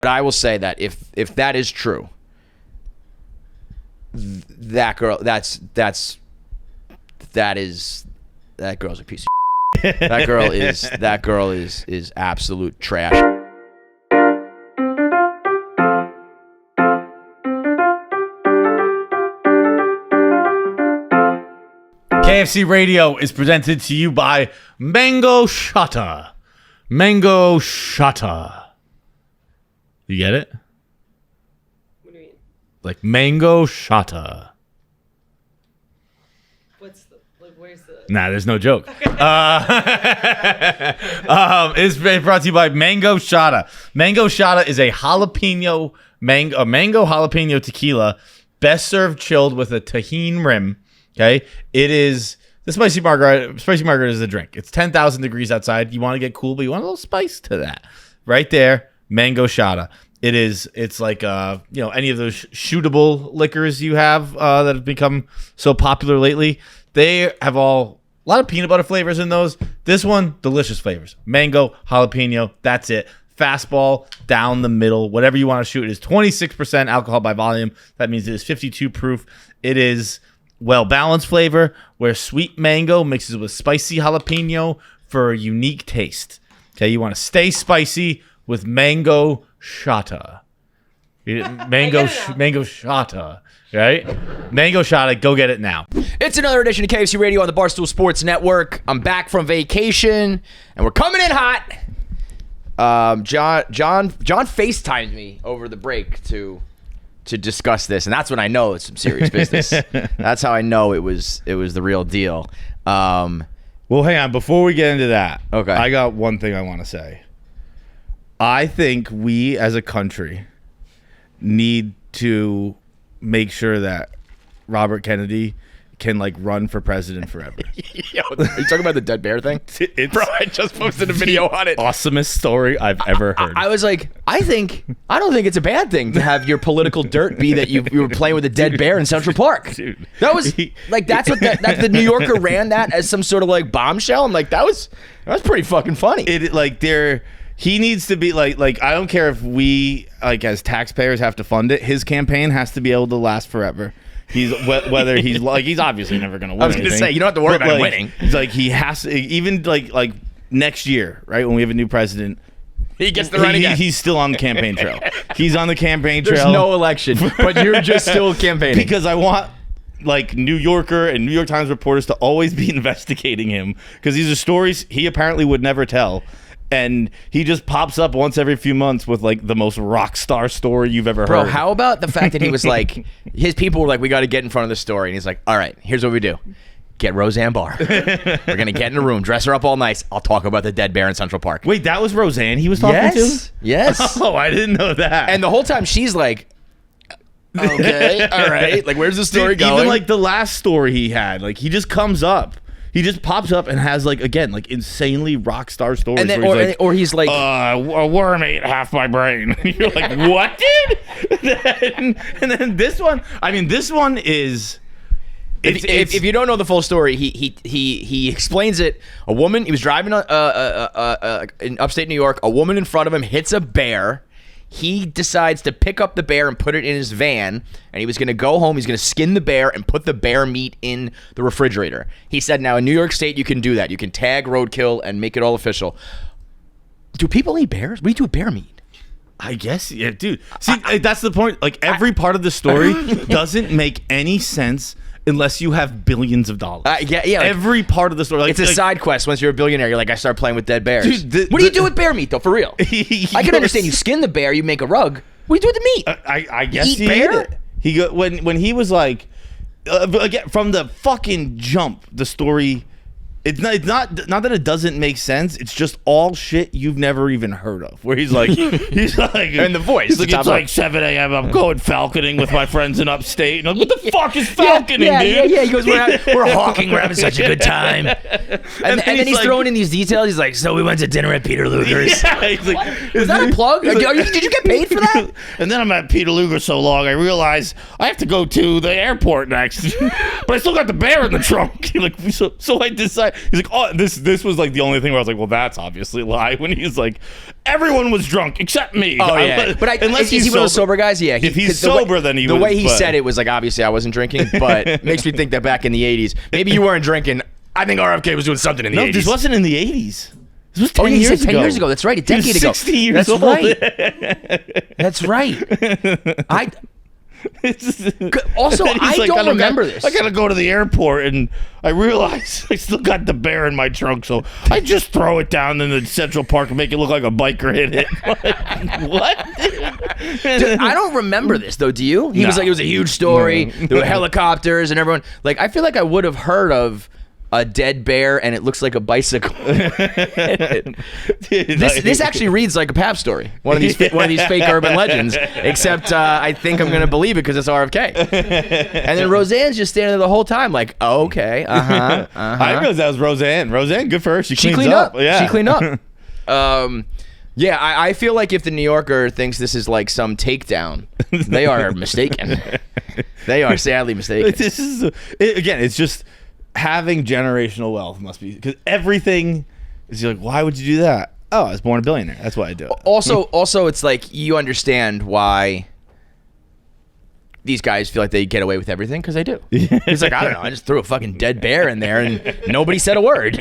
But I will say that if that is true, that girl, that girl's a piece of shit. That girl is absolute trash. KFC Radio is presented to you by Mango SHOTTA. Mango SHOTTA. You get it? What do you mean? Like Mango SHOTTA. Where's the... Nah, there's no joke. It's brought to you by Mango SHOTTA. Mango SHOTTA is a mango jalapeno tequila, best served chilled with a tahini rim. Okay, it is the spicy margarita. Spicy margarita is a drink. It's 10,000 degrees outside. You want to get cool, but you want a little spice to that. Right there, Mango SHOTTA. It's like any of those shootable liquors you have that have become so popular lately. They have a lot of peanut butter flavors in those. This one, delicious flavors. Mango, jalapeno. That's it. Fastball down the middle. Whatever you want to shoot. It is 26% alcohol by volume. That means it is 52 proof. It is well-balanced flavor where sweet mango mixes with spicy jalapeno for a unique taste. Okay, you want to stay spicy with Mango SHOTTA. Mango SHOTTA, right? Mango SHOTTA, go get it now. It's another edition of KFC Radio on the Barstool Sports Network. I'm back from vacation, and we're coming in hot. John FaceTimed me over the break to discuss this, and that's when I know it's some serious business. That's how I know it was the real deal. Well, hang on. Before we get into that, okay, I got one thing I want to say. I think we as a country need to make sure that Robert Kennedy can run for president forever. Yo, are you talking about the dead bear thing? Bro, I just posted a video on it. Awesomest story I've ever heard. I was like, I don't think it's a bad thing to have your political dirt be that you were playing with a dead bear in Central Park. Dude, that was that's the New Yorker ran that as some sort of bombshell. I'm like, that was pretty fucking funny. He needs to be I don't care if we as taxpayers have to fund it. His campaign has to be able to last forever. He's obviously never going to win. I was going to say, you don't have to worry about him winning. He's he has to, even next year, right, when we have a new president, he gets the run again. He's still on the campaign trail. He's on the campaign trail. There's no election, but you're just still campaigning. Because I want New Yorker and New York Times reporters to always be investigating him, because these are stories he apparently would never tell. And he just pops up once every few months with the most rock star story you've ever heard. Bro, how about the fact that he was his people were like, we got to get in front of the story. And he's like, all right, here's what we do. Get Roseanne Barr. We're going to get in a room, dress her up all nice. I'll talk about the dead bear in Central Park. Wait, that was Roseanne he was talking to? Yes. Oh, I didn't know that. And the whole time she's like, okay, all right. Where's the story going? Even the last story he had, he just comes up. He just pops up and has insanely rock star stories. And then, or he's like, a worm ate half my brain. You're like, what, dude? and then this one. I mean, this one is. If you don't know the full story, he explains it. A woman. He was driving in upstate New York. A woman in front of him hits a bear. He decides to pick up the bear and put it in his van, and he was going to go home. He's going to skin the bear and put the bear meat in the refrigerator. He said, now in New York State, you can do that. You can tag roadkill and make it all official. Do people eat bears? What do you do with bear meat? I guess, yeah, dude. See, that's the point. Every part of the story doesn't make any sense unless you have billions of dollars. Every part of the story. It's a side quest. Once you're a billionaire, you're like, I start playing with dead bears. Dude, what do you do with bear meat, though, for real? I can understand you skin the bear, you make a rug. What do you do with the meat? I guess eat bear? Ate it. When he was again, from the fucking jump, the story. It's not that it doesn't make sense. It's just all shit you've never even heard of. Where he's like, and the voice. He's it's 7 a.m. I'm going falconing with my friends in upstate. And I'm like, what the fuck is falconing, dude? Yeah. He goes, we're hawking. We're having such a good time. And then he's throwing in these details. He's like, so we went to dinner at Peter Luger's. Yeah, he's like, was that a plug? Did you get paid for that? And then I'm at Peter Luger's so long, I realize I have to go to the airport next, but I still got the bear in the trunk. So I decide. that? He's like, oh, this was like the only thing where I was like, well, that's obviously a lie. When he's like, everyone was drunk except me. Oh yeah, but unless is he one of those sober guys? Yeah, if he's sober, then he the would, way he said it was like, obviously I wasn't drinking, but makes me think that back in the 80s, maybe you weren't drinking. I think RFK was doing something in the 80s. No, this wasn't in the 80s. This was 10 years years ago. 10 years ago. That's right. A decade ago. 60 years That's old. Right. That's right. Also, I like, don't remember this. I gotta go to the airport, and I realize I still got the bear in my trunk, so I just throw it down in the Central Park and make it look like a biker hit it. What? Dude, I don't remember this though. Do you? He was like, it was a huge story. There were helicopters and everyone. Like, I feel like I would have heard of a dead bear and it looks like a bicycle. This actually reads like a Pap story. One of these fake urban legends. Except I think I'm gonna believe it because it's RFK. And then Roseanne's just standing there the whole time, like, oh, okay, I realized that was Roseanne. Roseanne, good for her. She cleaned up. Yeah, she cleaned up. Yeah, I feel like if the New Yorker thinks this is like some takedown, they are mistaken. They are sadly mistaken. This is again. It's just. Having generational wealth must be because everything is like, why would you do that? Oh, I was born a billionaire. That's why I do it. Also, it's like you understand why these guys feel like they get away with everything because they do. It's like, I don't know, I just threw a fucking dead bear in there and nobody said a word.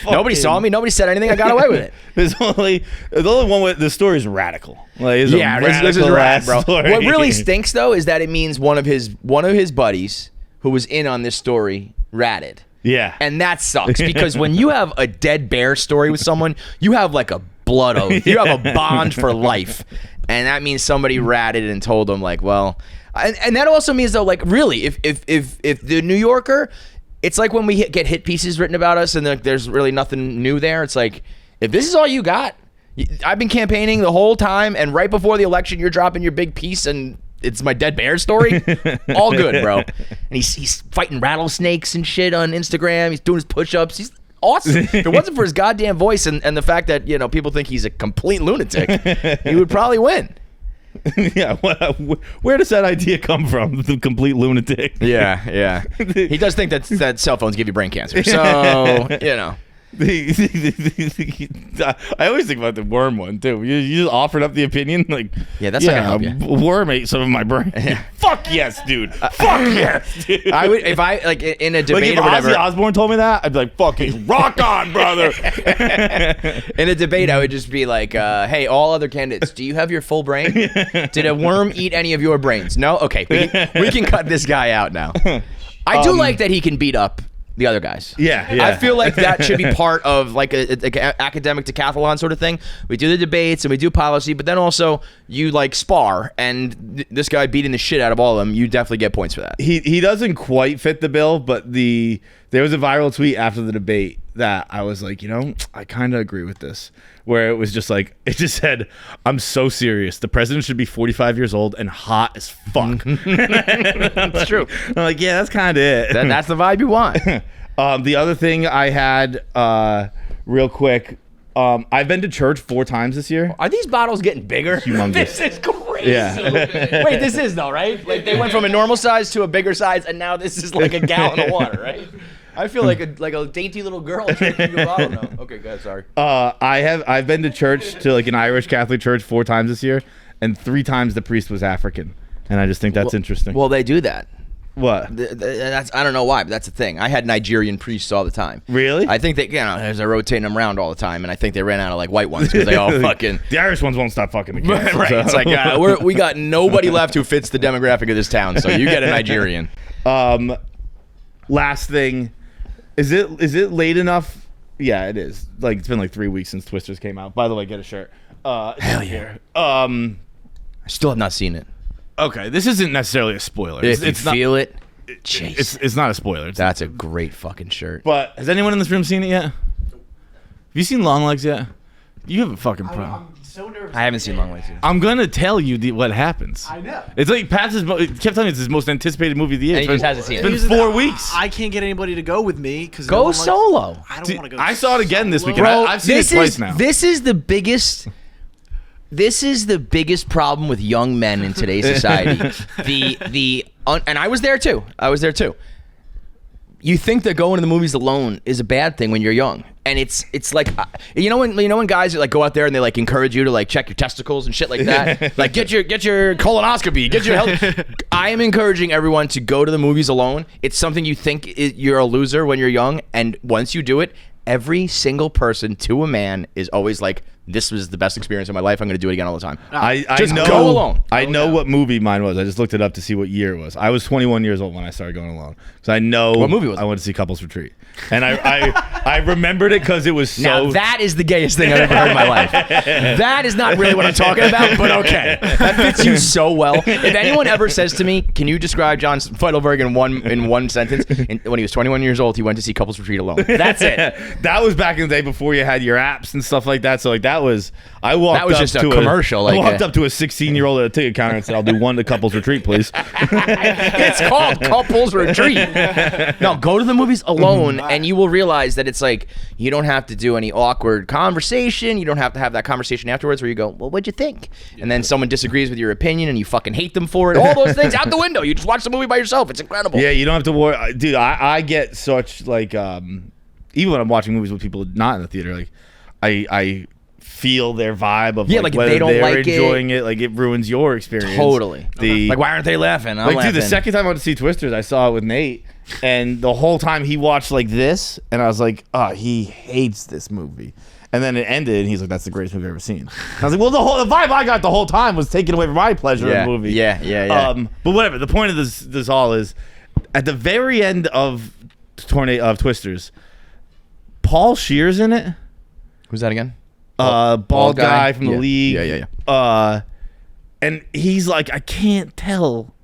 Nobody saw me. Nobody said anything. I got away with it. There's only one way. The story is radical. Like, this is rad, bro. Story. What really stinks though is that it means one of his buddies who was in on this story ratted. Yeah. And that sucks because when you have a dead bear story with someone, you have like a blood oath. You have a bond for life. And that means somebody ratted and told them like, well, and that also means though, like really, if the New Yorker, it's like when we get hit pieces written about us and there's really nothing new there. It's like, if this is all you got, I've been campaigning the whole time and right before the election, you're dropping your big piece and it's my dead bear story. All good, bro. And he's fighting rattlesnakes and shit on Instagram. He's doing his push-ups. He's awesome. If it wasn't for his goddamn voice and the fact that, you know, people think he's a complete lunatic, he would probably win. Yeah. Where does that idea come from? The complete lunatic. Yeah. He does think that cell phones give you brain cancer. So, you know. I always think about the worm one too. You just offered up the opinion, like, yeah, that's not gonna help you. Worm ate some of my brain. Yeah. Fuck yes, dude. Fuck yes, dude. I would if I like in a debate like if or whatever. Ozzy Osbourne told me that, I'd be like, "Fucking rock on, brother." In a debate, I would just be like, "Hey, all other candidates, do you have your full brain? Did a worm eat any of your brains? No. Okay, we can cut this guy out now." I do like that he can beat up the other guys. Yeah. I feel like that should be part of like a academic decathlon sort of thing. We do the debates and we do policy, but then also you like spar, and this guy beating the shit out of all of them, you definitely get points for that. He doesn't quite fit the bill, but there was a viral tweet after the debate that I was like, you know, I kind of agree with this, where it was just like, it just said, I'm so serious. The president should be 45 years old and hot as fuck. That's true. I'm like, yeah, that's kind of it. That's the vibe you want. The other thing I had, real quick, I've been to church 4 times this year. Are these bottles getting bigger? Humongous. This is crazy. Yeah. Wait, this is though, right? Like they went from a normal size to a bigger size, and now this is like a gallon of water, right? I feel like a dainty little girl drinking a bottle now. Okay, go ahead, sorry. I've been to church, to like an Irish Catholic church 4 times this year, and 3 times the priest was African, and I just think that's interesting. Well, they do that. What? That's I don't know why, but that's the thing. I had Nigerian priests all the time. Really? I think they, they're rotating them around all the time, and I think they ran out of like white ones because they all fucking. The Irish ones won't stop fucking the kids. Right. So. It's like we got nobody left who fits the demographic of this town, so you get a Nigerian. Last thing, is it late enough? Yeah, it is. Like it's been like 3 weeks since Twisters came out. By the way, get a shirt. Hell yeah. I still have not seen it. Okay, this isn't necessarily a spoiler. If you it's not, feel it, it's not a spoiler. That's a great fucking shirt. But has anyone in this room seen it yet? Have you seen Long Legs yet? You have a fucking problem. I'm so nervous. I haven't seen Long Legs yet. I'm gonna tell you what happens. I know. It's like Pat's kept telling me it's his most anticipated movie of the year. And he just hasn't seen it. It's been 4 weeks. I can't get anybody to go with me because Go solo. I don't want to go. I saw it again this solo. weekend. Bro, I've seen it twice now. This is the biggest. This is the biggest problem with young men in today's society. And I was there too. you think that going to the movies alone is a bad thing when you're young, and it's like when guys like go out there and they like encourage you to like check your testicles and shit like that, like get your colonoscopy, get your health. I am encouraging everyone to go to the movies alone. It's something you think you're a loser when you're young, and once you do it, every single person to a man is always like, this was the best experience of my life. I'm going to do it again all the time. I just know, go alone. I know what movie mine was. I just looked it up to see what year it was. I was 21 years old when I started going alone. So I know what movie was it? I went to see Couples Retreat. And I remembered it because it was so... Now, that is the gayest thing I've ever heard in my life. That is not really what I'm talking about, but okay. That fits you so well. If anyone ever says to me, can you describe John Feitelberg in one sentence? When he was 21 years old, he went to see Couples Retreat alone. That's it. That was back in the day before you had your apps and stuff like that. So like that was just a commercial. I walked up to a 16-year-old at a ticket counter and said, I'll do one to Couples Retreat, please. It's called Couples Retreat. No, go to the movies alone, and you will realize that it's like you don't have to do any awkward conversation. You don't have to have that conversation afterwards where you go, well, what'd you think? And then someone disagrees with your opinion and you fucking hate them for it. All those things out the window. You just watch the movie by yourself. It's incredible. Yeah, you don't have to worry. Dude, I get such like even when I'm watching movies with people not in the theater, like I feel their vibe of like if whether they don't they're like enjoying it, like it ruins your experience. Totally. Like, why aren't they laughing? I'm laughing. Dude, the second time I went to see Twisters, I saw it with Nate, and the whole time he watched like this, and I was like, oh, he hates this movie. And then it ended, and he's like, that's the greatest movie I've ever seen. And I was like, well, the vibe I got the whole time was taken away from my pleasure in the movie. Yeah. But whatever. The point of this all is, at the very end of Twisters, Paul Scheer's in it. Who's that again? Bald guy from the league. Yeah. And he's like, I can't tell.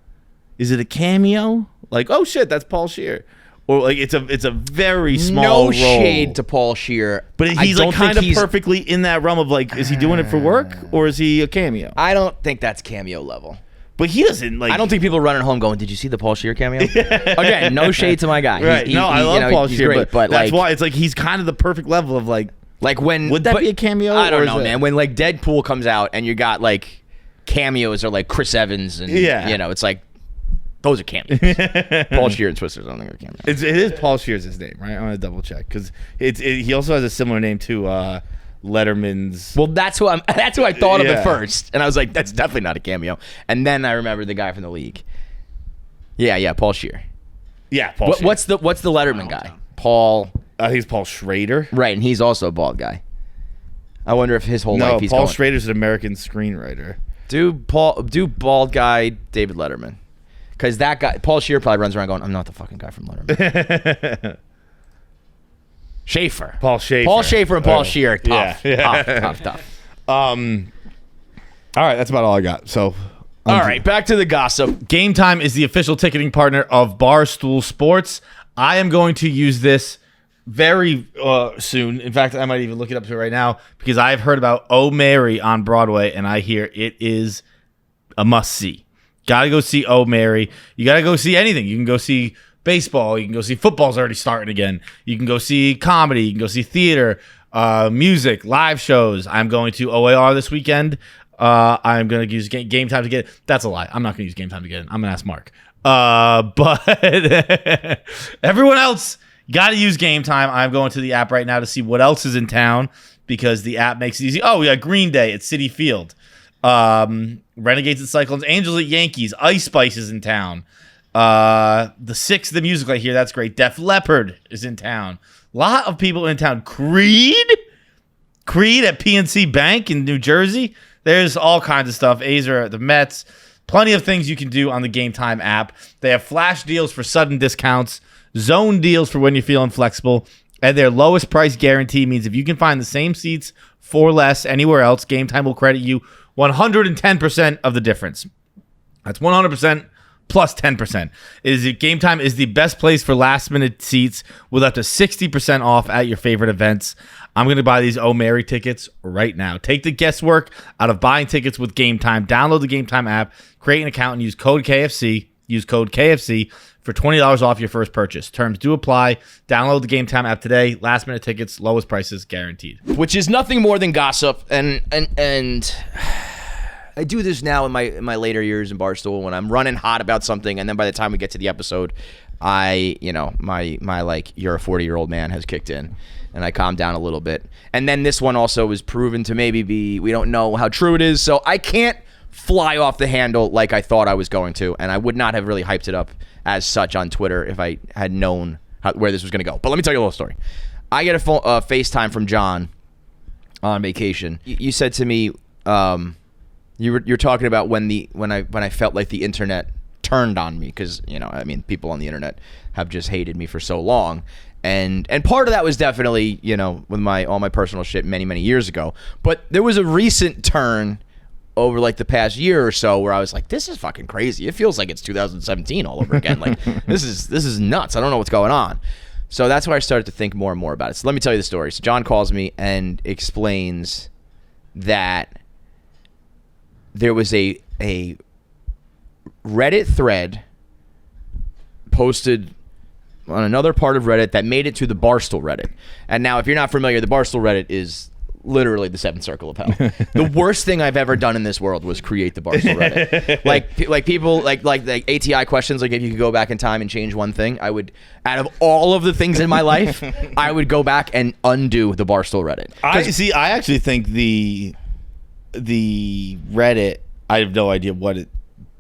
Is it a cameo? Like, oh shit, that's Paul Scheer. Or like it's a very small role. No shade to Paul Scheer, but he's like kind of perfectly in that realm of like, is he doing it for work or is he a cameo? I don't think that's cameo level. But he doesn't like. I don't think people are running home going, "Did you see the Paul Scheer cameo?" Again, no shade to my guy. Right? I love Paul Scheer, great, but that's like, why it's like he's kind of the perfect level of like when would that be a cameo? I don't know, man. When like Deadpool comes out and you got like cameos or like Chris Evans and it's like those are cameos. Paul Scheer and Twisters, I don't think are cameos. It is Paul Scheer's his name, right? I want to double check because he also has a similar name to Letterman's. Well, that's who I thought of at first, and I was like, that's definitely not a cameo. And then I remembered the guy from the league. Yeah, Paul Scheer. Yeah, Paul Scheer. What's the Letterman guy? Paul. I think it's Paul Schrader. Right, and he's also a bald guy. I wonder if his whole life he's Paul Schrader's an American screenwriter. Do bald guy David Letterman. Because that guy, Paul Scheer, probably runs around going, I'm not the fucking guy from Letterman. Schaefer. Paul Schaefer. Paul Schaefer and Paul Scheer. Tough. Tough. All right, that's about all I got. So, all right, back to the gossip. Gametime is the official ticketing partner of Barstool Sports. I am going to use this very soon. In fact, I might even look it up to right now because I've heard about Oh Mary on Broadway, and I hear it is a must-see. Gotta go see Oh Mary. You gotta go see anything. You can go see baseball. You can go see football's already starting again. You can go see comedy. You can go see theater, music, live shows. I'm going to OAR this weekend. I'm going to use Gametime to get it. That's a lie. I'm not going to use Gametime to get it. I'm going to ask Mark. But everyone else, you got to use Gametime. I'm going to the app right now to see what else is in town because the app makes it easy. Oh, we got Green Day at Citi Field. Renegades at Cyclones, Angels at Yankees, Ice Spice is in town. The Six, the musical I hear, that's great. Def Leppard is in town. A lot of people in town. Creed at PNC Bank in New Jersey. There's all kinds of stuff. Azer at the Mets. Plenty of things you can do on the Gametime app. They have flash deals for sudden discounts, zone deals for when you're feeling flexible, and their lowest price guarantee means if you can find the same seats for less anywhere else, Gametime will credit you 110% of the difference. That's 100% plus 10%. Gametime is the best place for last-minute seats with up to 60% off at your favorite events. I'm going to buy these Oh Mary tickets right now. Take the guesswork out of buying tickets with Gametime. Download the Gametime app, create an account, and use code KFC. Use code KFC for $20 off your first purchase. Terms do apply. Download the Gametime app today. Last-minute tickets, lowest prices guaranteed. Which is nothing more than gossip, and I do this now in my later years in Barstool when I'm running hot about something, and then by the time we get to the episode, my like you're a 40-year-old man has kicked in, and I calm down a little bit. And then this one also was proven to maybe be, we don't know how true it is, so I can't fly off the handle like I thought I was going to, and I would not have really hyped it up as such on Twitter if I had known where this was going to go. But let me tell you a little story. I get a FaceTime from John on vacation. You said to me, you're talking about when I felt like the internet turned on me, because people on the internet have just hated me for so long, and part of that was definitely with all my personal shit many years ago. But there was a recent turn over like the past year or so where I was like, this is fucking crazy. It feels like it's 2017 all over again. Like this is nuts. I don't know what's going on. So that's why I started to think more and more about it. So let me tell you the story. So John calls me and explains that there was a Reddit thread posted on another part of Reddit that made it to the Barstool Reddit. And now, if you're not familiar, the Barstool Reddit is literally the seventh circle of hell. The worst thing I've ever done in this world was create the Barstool Reddit. like people like ATI questions, like if you could go back in time and change one thing, I would, out of all of the things in my life, I would go back and undo the Barstool Reddit. I actually think the Reddit, I have no idea what it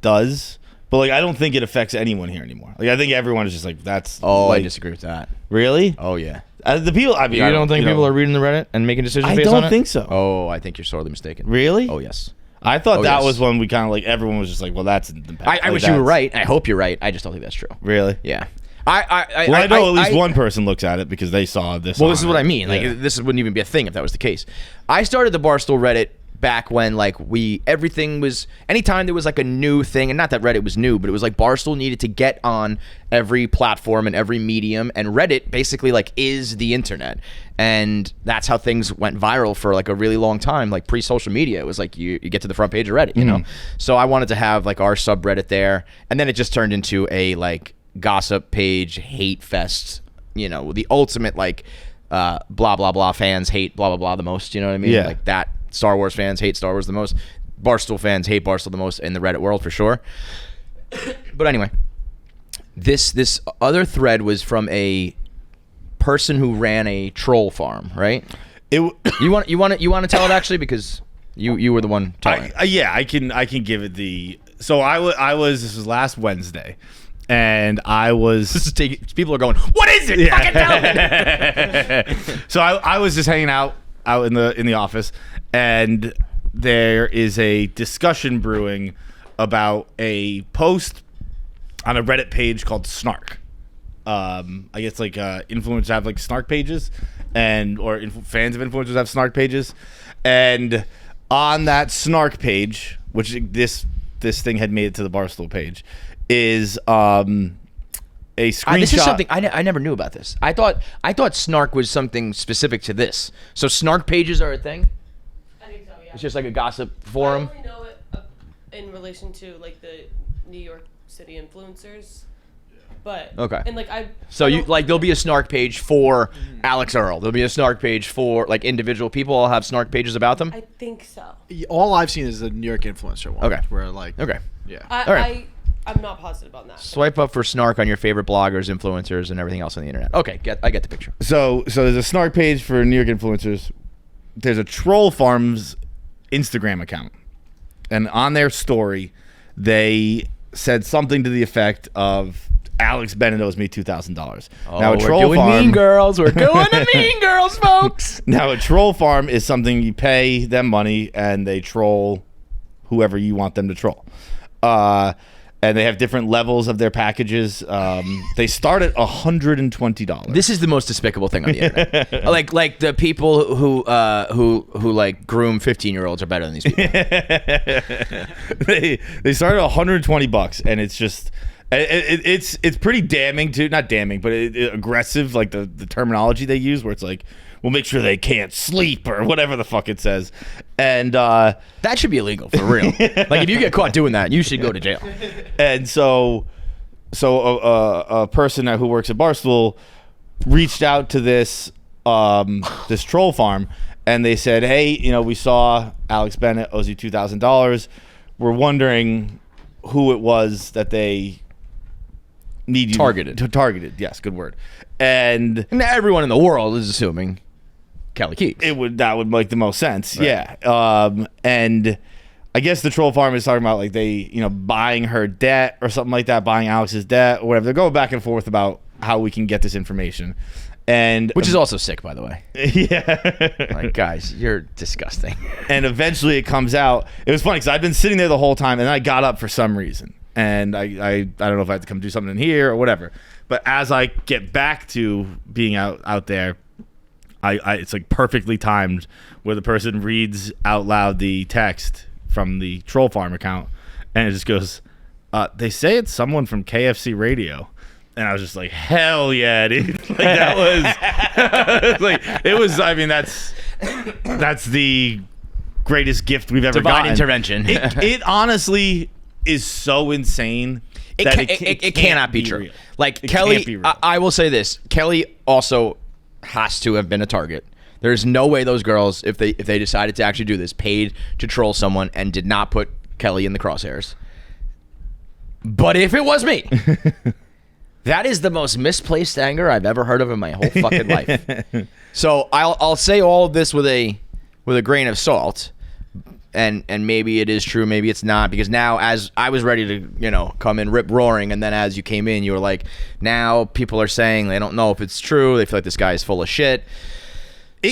does, but like I don't think it affects anyone here anymore. Like I think everyone is just like, that's I disagree with that. Really? Oh yeah. The people, I mean, you don't think people are reading the Reddit and making decisions I based on it? don't think so. Oh, I think you're sorely mistaken. Really? Oh yes. I thought that was when we kind of like, everyone was just like, well, that's an impact. I wish you were right. I hope you're right. I just don't think that's true. Really? Yeah. I know at least one person looks at it because they saw this. Well, this is what I mean. Like this wouldn't even be a thing if that was the case. I started the Barstool Reddit back when like everything was, anytime there was like a new thing, and not that Reddit was new, but it was like Barstool needed to get on every platform and every medium, and Reddit basically like is the internet, and that's how things went viral for like a really long time. Like pre-social media, it was like you get to the front page of Reddit, you know. So I wanted to have like our subreddit there, and then it just turned into a like gossip page, hate fest, the ultimate like blah blah blah fans hate blah blah blah the most, you know what I mean? Yeah. Like that. Star Wars fans hate Star Wars the most. Barstool fans hate Barstool the most in the Reddit world for sure. But anyway, this other thread was from a person who ran a troll farm, right? You want to tell it actually, because you were the one telling it. Yeah, I can give it the. So I was this was last Wednesday, and I was. People are going, what is it? Yeah. Fucking tell me. So I was just hanging out in the office, and there is a discussion brewing about a post on a Reddit page called Snark. I guess like influencers have like Snark pages, or fans of influencers have Snark pages, and on that Snark page, which this thing had made it to the Barstool page, is a screenshot. This is something I never knew about this. I thought Snark was something specific to this. So Snark pages are a thing? I think so, yeah. It's just like a gossip forum? I only know it in relation to like the New York City influencers. But okay. And like So you like there'll be a Snark page for Alex Earl. There'll be a Snark page for like individual people all have Snark pages about them? I think so. All I've seen is the New York influencer one. Okay. Where like Okay. yeah. All right. I'm not positive on that. Swipe up for Snark on your favorite bloggers, influencers, and everything else on the internet. Okay, I get the picture. So there's a Snark page for New York influencers. There's a Troll Farms Instagram account, and on their story, they said something to the effect of, "Alex Bennett owes me $2,000." Now a troll farm, Mean Girls. We're going to Mean Girls, folks. Now a troll farm is something you pay them money and they troll whoever you want them to troll. And they have different levels of their packages. They start at $120. This is the most despicable thing on the internet. like the people who like groom 15-year-olds are better than these people. They start at $120, and it's just it's pretty damning too. Not damning, but aggressive. Like the terminology they use, where it's like, we'll make sure they can't sleep or whatever the fuck it says. And that should be illegal for real. Like if you get caught doing that, you should go to jail. And so a person who works at Barstool reached out to this troll farm and they said, hey, we saw Alex Bennett owes you $2,000. We're wondering who it was that they need you targeted. Yes, good word. And everyone in the world is assuming Kelly Keeks. That would make the most sense. Right. Yeah. And I guess the troll farm is talking about like they, buying her debt or something like that, buying Alex's debt or whatever. They're going back and forth about how we can get this information. Which is also sick, by the way. Yeah. Like, guys, you're disgusting. And eventually it comes out. It was funny because I've been sitting there the whole time, and then I got up for some reason. And I don't know if I had to come do something in here or whatever. But as I get back to being out there, it's like perfectly timed where the person reads out loud the text from the troll farm account, and it just goes, they say it's someone from KFC Radio. And I was just like, hell yeah, dude. Like that was like it was. I mean, that's the greatest gift we've ever Divine gotten. intervention. It honestly is so insane. It cannot be true. Real. Like Kelly, I will say this: Kelly also has to have been a target. There's no way those girls, if they decided to actually do this, paid to troll someone and did not put Kelly in the crosshairs. But if it was me, that is the most misplaced anger I've ever heard of in my whole fucking life. So I'll say all of this with a grain of salt, and maybe it is true, maybe it's not, because now as I was ready to come in rip roaring, and then as you came in, you were like, now people are saying they don't know if it's true, they feel like this guy is full of shit. It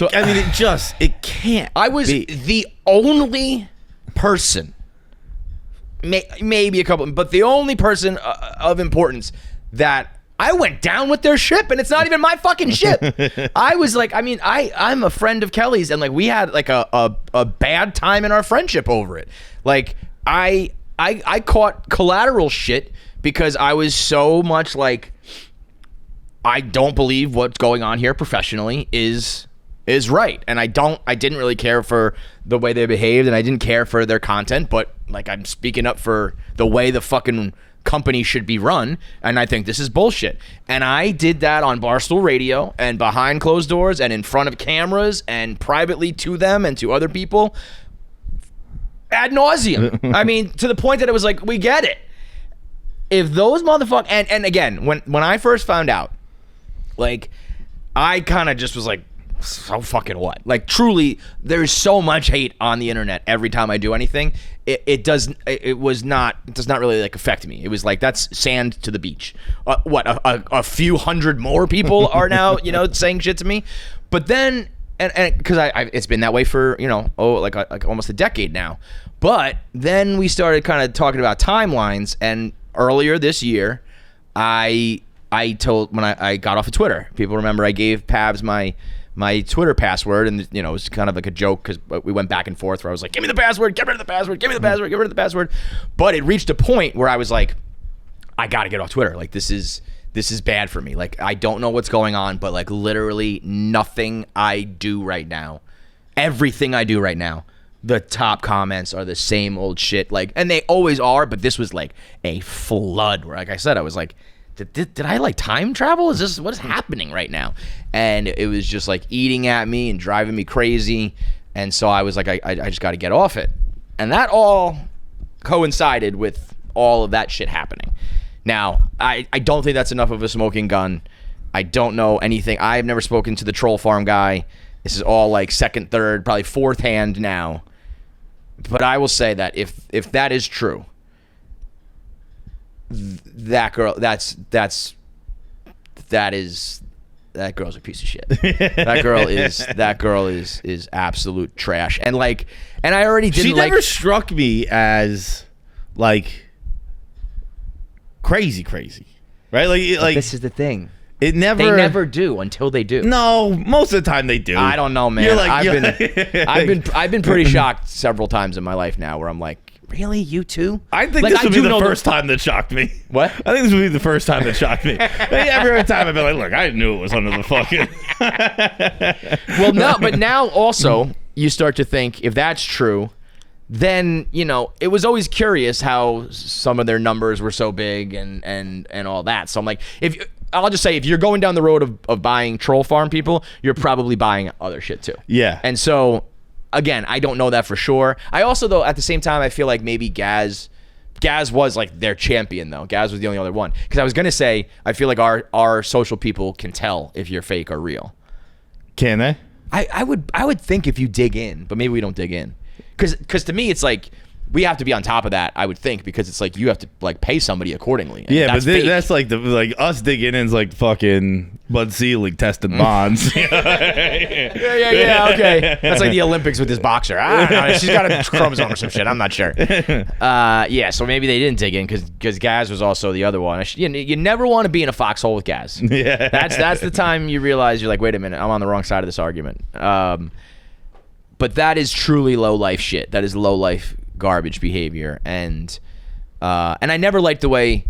can't. I was the only person, maybe a couple, but the only person of importance that I went down with their ship, and it's not even my fucking ship. I was like, I'm a friend of Kelly's, and like we had like a bad time in our friendship over it. Like I caught collateral shit because I was so much like, I don't believe what's going on here professionally is right, and I didn't really care for the way they behaved, and I didn't care for their content, but like I'm speaking up for the way the fucking company should be run, and I think this is bullshit. And I did that on Barstool Radio and behind closed doors and in front of cameras and privately to them and to other people ad nauseum. I mean, to the point that it was like, we get it. If those motherfuckers, and again, when I first found out, like, I kind of just was like, so fucking what? Like, truly, there's so much hate on the internet every time I do anything. It does not really like affect me. It was like, that's sand to the beach. A few hundred more people are now saying shit to me, but then and because it's been that way for like almost a decade now. But then we started kind of talking about timelines, and earlier this year, I told, when I got off of Twitter, people remember I gave Pabs my Twitter password, and it was kind of like a joke because we went back and forth where I was like, give me the password, get rid of the password, give me the password, get rid of the password. But it reached a point where I was like, I gotta get off Twitter. Like, this is bad for me. Like, I don't know what's going on, but like literally nothing I do right now, everything I do right now, the top comments are the same old shit. Like, and they always are, but this was like a flood where, like I said, I was like, Did I like time travel? Is this what is happening right now? And it was just like eating at me and driving me crazy. And so I was like, I just got to get off it. And that all coincided with all of that shit happening. Now, I don't think that's enough of a smoking gun. I don't know anything. I've never spoken to the troll farm guy. This is all like second, third, probably fourth hand now. But I will say that if that is true, that girl, that girl's a piece of shit. that girl is absolute trash. And like, and I already didn't. She never struck me as like crazy, right? Like this is the thing. They never do until they do. No, most of the time they do. I don't know, man. I've been pretty shocked several times in my life now where I'm like, really, you too? I think this would be the first time that shocked me. What? I think this would be the first time that shocked me. Every time I've been like, look, I knew it was under the fucking. Well, no, but now also you start to think, if that's true, then it was always curious how some of their numbers were so big and all that. So I'm like, I'll just say, if you're going down the road of buying troll farm people, you're probably buying other shit too. Yeah. And so, again, I don't know that for sure. I also, though, at the same time, I feel like maybe Gaz was like their champion, though. Gaz was the only other one. Because I was going to say, I feel like our social people can tell if you're fake or real. Can they? I would think if you dig in, but maybe we don't dig in. Because to me, it's like, we have to be on top of that, I would think, because it's like you have to like pay somebody accordingly. Yeah, that's but fake. that's like us digging in is like fucking Bud Selig testing bonds. Yeah, okay. That's like the Olympics with this boxer. I don't know. She's got a chromosome or some shit. I'm not sure. Yeah, so maybe they didn't dig in because Gaz was also the other one. You never want to be in a foxhole with Gaz. Yeah. That's the time you realize you're like, wait a minute, I'm on the wrong side of this argument. But that is truly low life shit. That is low life garbage behavior, and I never liked the way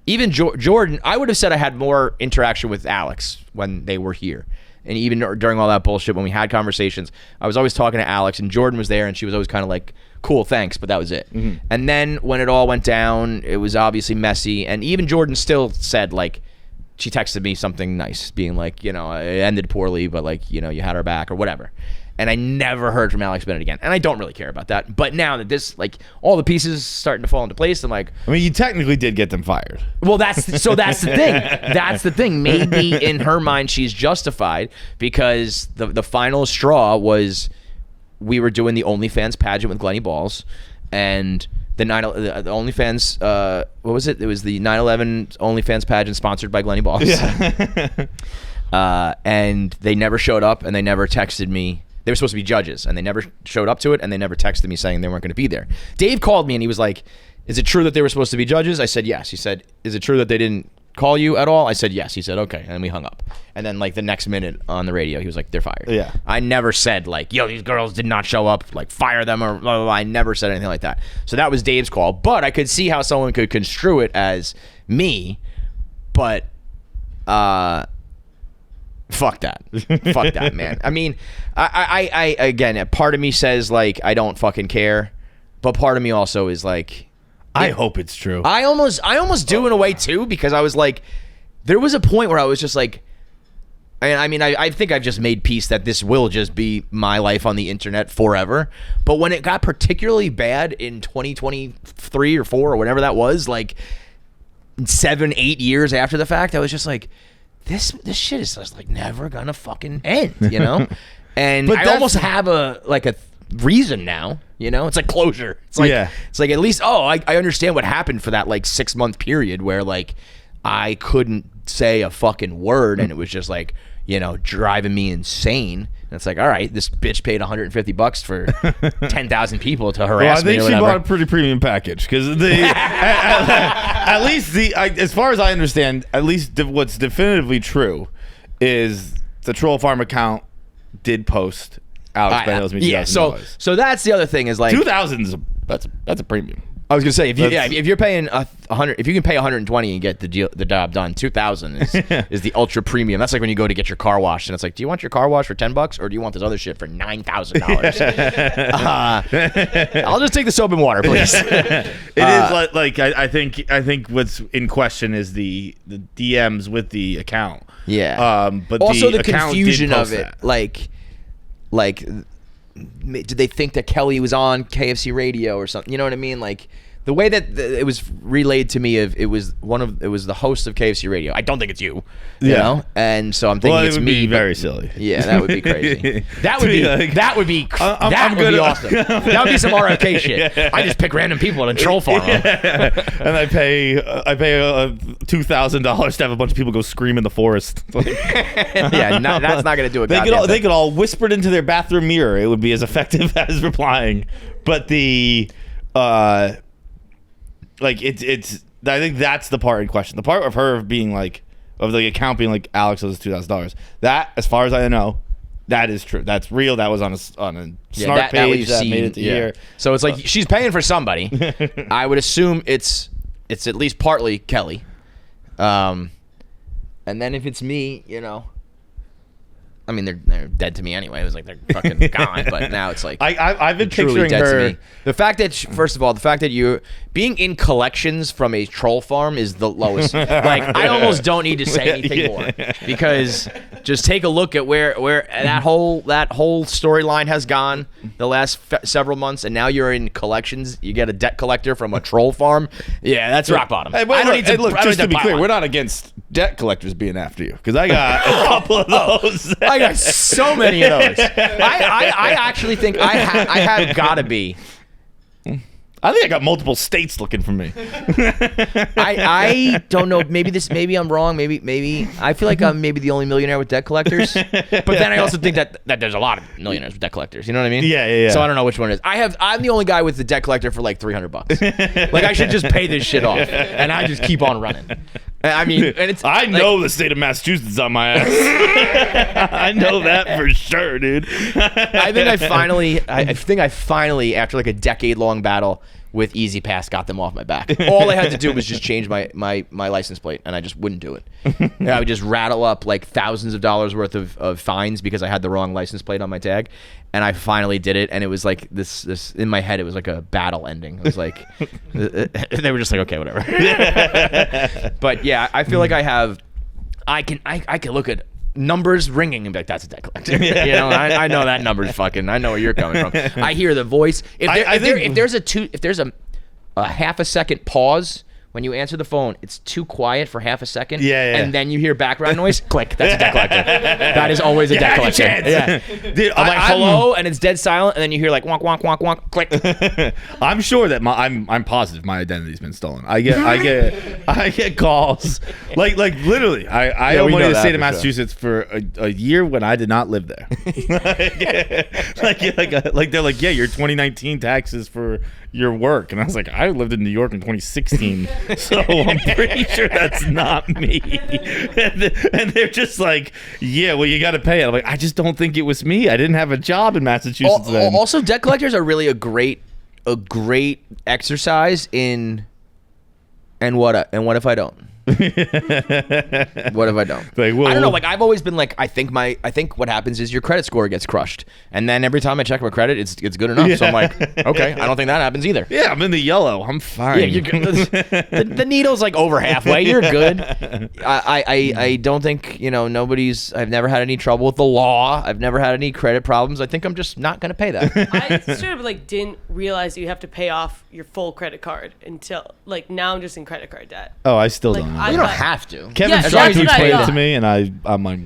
even Jordan. I would have said I had more interaction with Alex when they were here, and even during all that bullshit when we had conversations, I was always talking to Alex, and Jordan was there, and she was always kind of like, cool, thanks, but that was it. Mm-hmm. And then when it all went down, it was obviously messy, and even Jordan still said, like, she texted me something nice, being like, it ended poorly, but like, you had our back or whatever. And I never heard from Alex Bennett again. And I don't really care about that. But now that this, like, all the pieces starting to fall into place, I'm like... I mean, you technically did get them fired. Well, that's the thing. That's the thing. Maybe in her mind, she's justified because the final straw was we were doing the OnlyFans pageant with Glenny Balls. And the OnlyFans... what was it? It was the 9/11 OnlyFans pageant sponsored by Glenny Balls. Yeah. And they never showed up, and they never texted me. They were supposed to be judges, and they never showed up to it, and they never texted me saying they weren't going to be there. Dave called me, and he was like, is it true that they were supposed to be judges? I said, yes. He said, is it true that they didn't call you at all? I said, yes. He said, okay, and we hung up. And then, like, the next minute on the radio, he was like, they're fired. Yeah. I never said, like, yo, these girls did not show up, like, fire them, or blah, blah, blah. I never said anything like that. So that was Dave's call, but I could see how someone could construe it as me, but, fuck that. Fuck that, man. I mean, I again, part of me says, like, I don't fucking care, but part of me also is like, I hope it's true. I almost do in a way too, because I was like, there was a point where I was just like, I think I've just made peace that this will just be my life on the internet forever. But when it got particularly bad in 2023 or 4 or whatever that was, like 7-8 years after the fact, I was just like, this shit is just like never gonna fucking end, And I almost have a reason now, It's like closure. It's like It's like at least I understand what happened for that like 6-month period where like I couldn't say a fucking word, and it was just like driving me insane. And it's like, all right, this bitch paid $150 for 10,000 people to harass me. I think she bought a pretty premium package because at least as far as I understand, at least what's definitively true is the Troll Farm account did post Alex Bennett owes me $2,000. Yeah, so that's the other thing is like $2,000 that's a premium. I was gonna say if you're paying $100, if you can pay $120 and get the job done, $2,000 is the ultra premium. That's like when you go to get your car washed and it's like, do you want your car washed for $10 or do you want this other shit for $9,000? I'll just take the soap and water, please. It is like I think what's in question is the DMs with the account. Yeah. But also the account confusion did of post it, that. like. Did they think that Kelly was on KFC Radio or something? You know what I mean? Like the way that it was relayed to me, it was the host of KFC Radio. I don't think it's you, you know. And so I'm thinking it's it would me. Be very silly. Yeah, that would be crazy. That would be awesome. That would be some RFK shit. Yeah. I just pick random people and troll farm them. And I pay $2,000 to have a bunch of people go scream in the forest. Yeah, that's not gonna do it. They could all whisper it into their bathroom mirror. It would be as effective as replying. But it's I think that's the part in question. The part of her being like, of the account being like, Alex owes $2,000. That, as far as I know, that is true. That's real. That was on a snark page that made it to here. So it's like she's paying for somebody. I would assume it's at least partly Kelly. And then if it's me, I mean, they're dead to me anyway. It was like they're fucking gone. But now it's like I've been truly picturing dead to her. me. The fact that first of all, the fact that you're being in collections from a troll farm is the lowest. Like I almost don't need to say anything more because just take a look at where that whole storyline has gone the last several months, and now you're in collections. You get a debt collector from a troll farm. Yeah, that's rock bottom. Hey, I don't need to. look, I don't just need to be pile clear, on. we're not against debt collectors being after you because I got a couple of those. I got so many of those. I actually think I have got to be. I think I got multiple states looking for me. I don't know. Maybe I'm wrong. Maybe I feel like I'm maybe the only millionaire with debt collectors. But then I also think that there's a lot of millionaires with debt collectors. You know what I mean? Yeah. So I don't know which one it is. I'm the only guy with the debt collector for like $300. Like I should just pay this shit off, and I just keep on running. I mean, and it's. I know the state of Massachusetts is on my ass. I know that for sure, dude. I think I finally, after like a decade-long battle with Easy Pass, got them off my back. All I had to do was just change my license plate, and I just wouldn't do it. And I would just rattle up like thousands of dollars worth of fines because I had the wrong license plate on my tag. And I finally did it, and it was like this in my head. It was like a battle ending. It was like they were just like, okay, whatever. But yeah, I feel like I can look at numbers ringing and be like, that's a debt collector. You know, I know that number's fucking. I know where you're coming from. I hear the voice. If there's a half a second pause when you answer the phone, it's too quiet for half a second. Yeah. And then you hear background noise. Click. That's a debt collector. That is always a debt collector. Yeah. Dude, I'm like, hello, and it's dead silent, and then you hear like wonk wonk wonk wonk. Click. I'm sure that I'm positive my identity's been stolen. I get calls like literally. I owe we money know to the that state of for sure. Massachusetts for a year when I did not live there. like they're like, yeah, your 2019 taxes for your work, and I was like, I lived in New York in 2016, so I'm pretty sure that's not me. And they're just like, yeah, well, you got to pay it. I'm like, I just don't think it was me. I didn't have a job in Massachusetts then. Also, debt collectors are really a great exercise in. And what if I don't? What if I don't? Like, well, I don't know. Like I've always been like, I think what happens is your credit score gets crushed, and then every time I check my credit, it's good enough. So I'm like, okay, I don't think that happens either. Yeah, I'm in the yellow. I'm fine. Yeah, you're good. The needle's like over halfway. You're good. I don't think I've never had any trouble with the law. I've never had any credit problems. I think I'm just not gonna pay that. I sort of like didn't realize you have to pay off your full credit card until like now I'm just in credit card debt. Oh, I still Like, don't know. I You don't thought- have to. Kevin Yeah, tried that's to what I explain it thought. to me, and I'm like,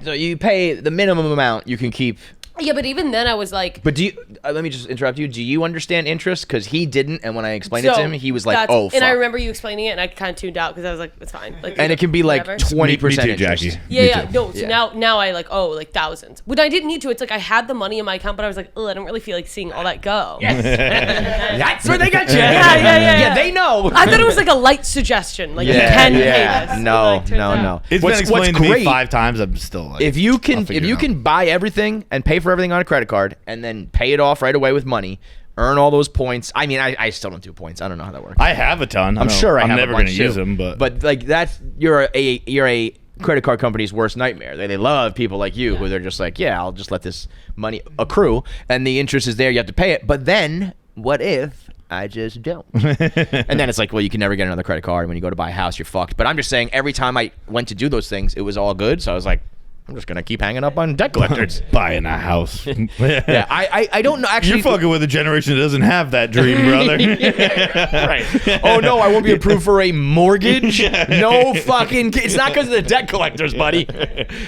So you pay the minimum amount you can keep. Yeah, but even then I was like, But do you? Let me just interrupt you. Do you understand interest? Because he didn't, and when I explained it to him, he was like, that's- "Oh, fuck." And I remember you explaining it, and I kind of tuned out because I was like, it's fine. Like, And it can be like whatever. 20% Me too, interest. Jackie. Yeah, Me yeah. too. No, so Yeah. now I like like thousands. But I didn't need to. It's like I had the money in my account, but I was like, I don't really feel like seeing all that go. That's where they got you. Yeah. They know. I thought it was like a light suggestion. Like you can pay this. No, But, like, turns out- no. it's been explained to me 5 times. I'm still like, If you I'll can, figure it out. buy everything and pay for everything on a credit card, and then pay it off right away with money, earn all those points. I mean, I still don't do points. I don't know how that works. I have a ton. I'm sure I'm have never a bunch gonna use too. them, but like that's you're a credit card company's worst nightmare. They love people like you who they're just like, yeah, I'll just let this money accrue, and the interest is there. You have to pay it, but then what if I just don't? And then it's like, well, you can never get another credit card. When you go to buy a house, you're fucked. But I'm just saying, every time I went to do those things, it was all good. So I was like, I'm just gonna keep hanging up on debt collectors. buying a house. Yeah, I don't know. Actually, You're fucking with a generation that doesn't have that dream, brother. right. Oh no, I won't be approved for a mortgage. No fucking. It's not because of the debt collectors, buddy.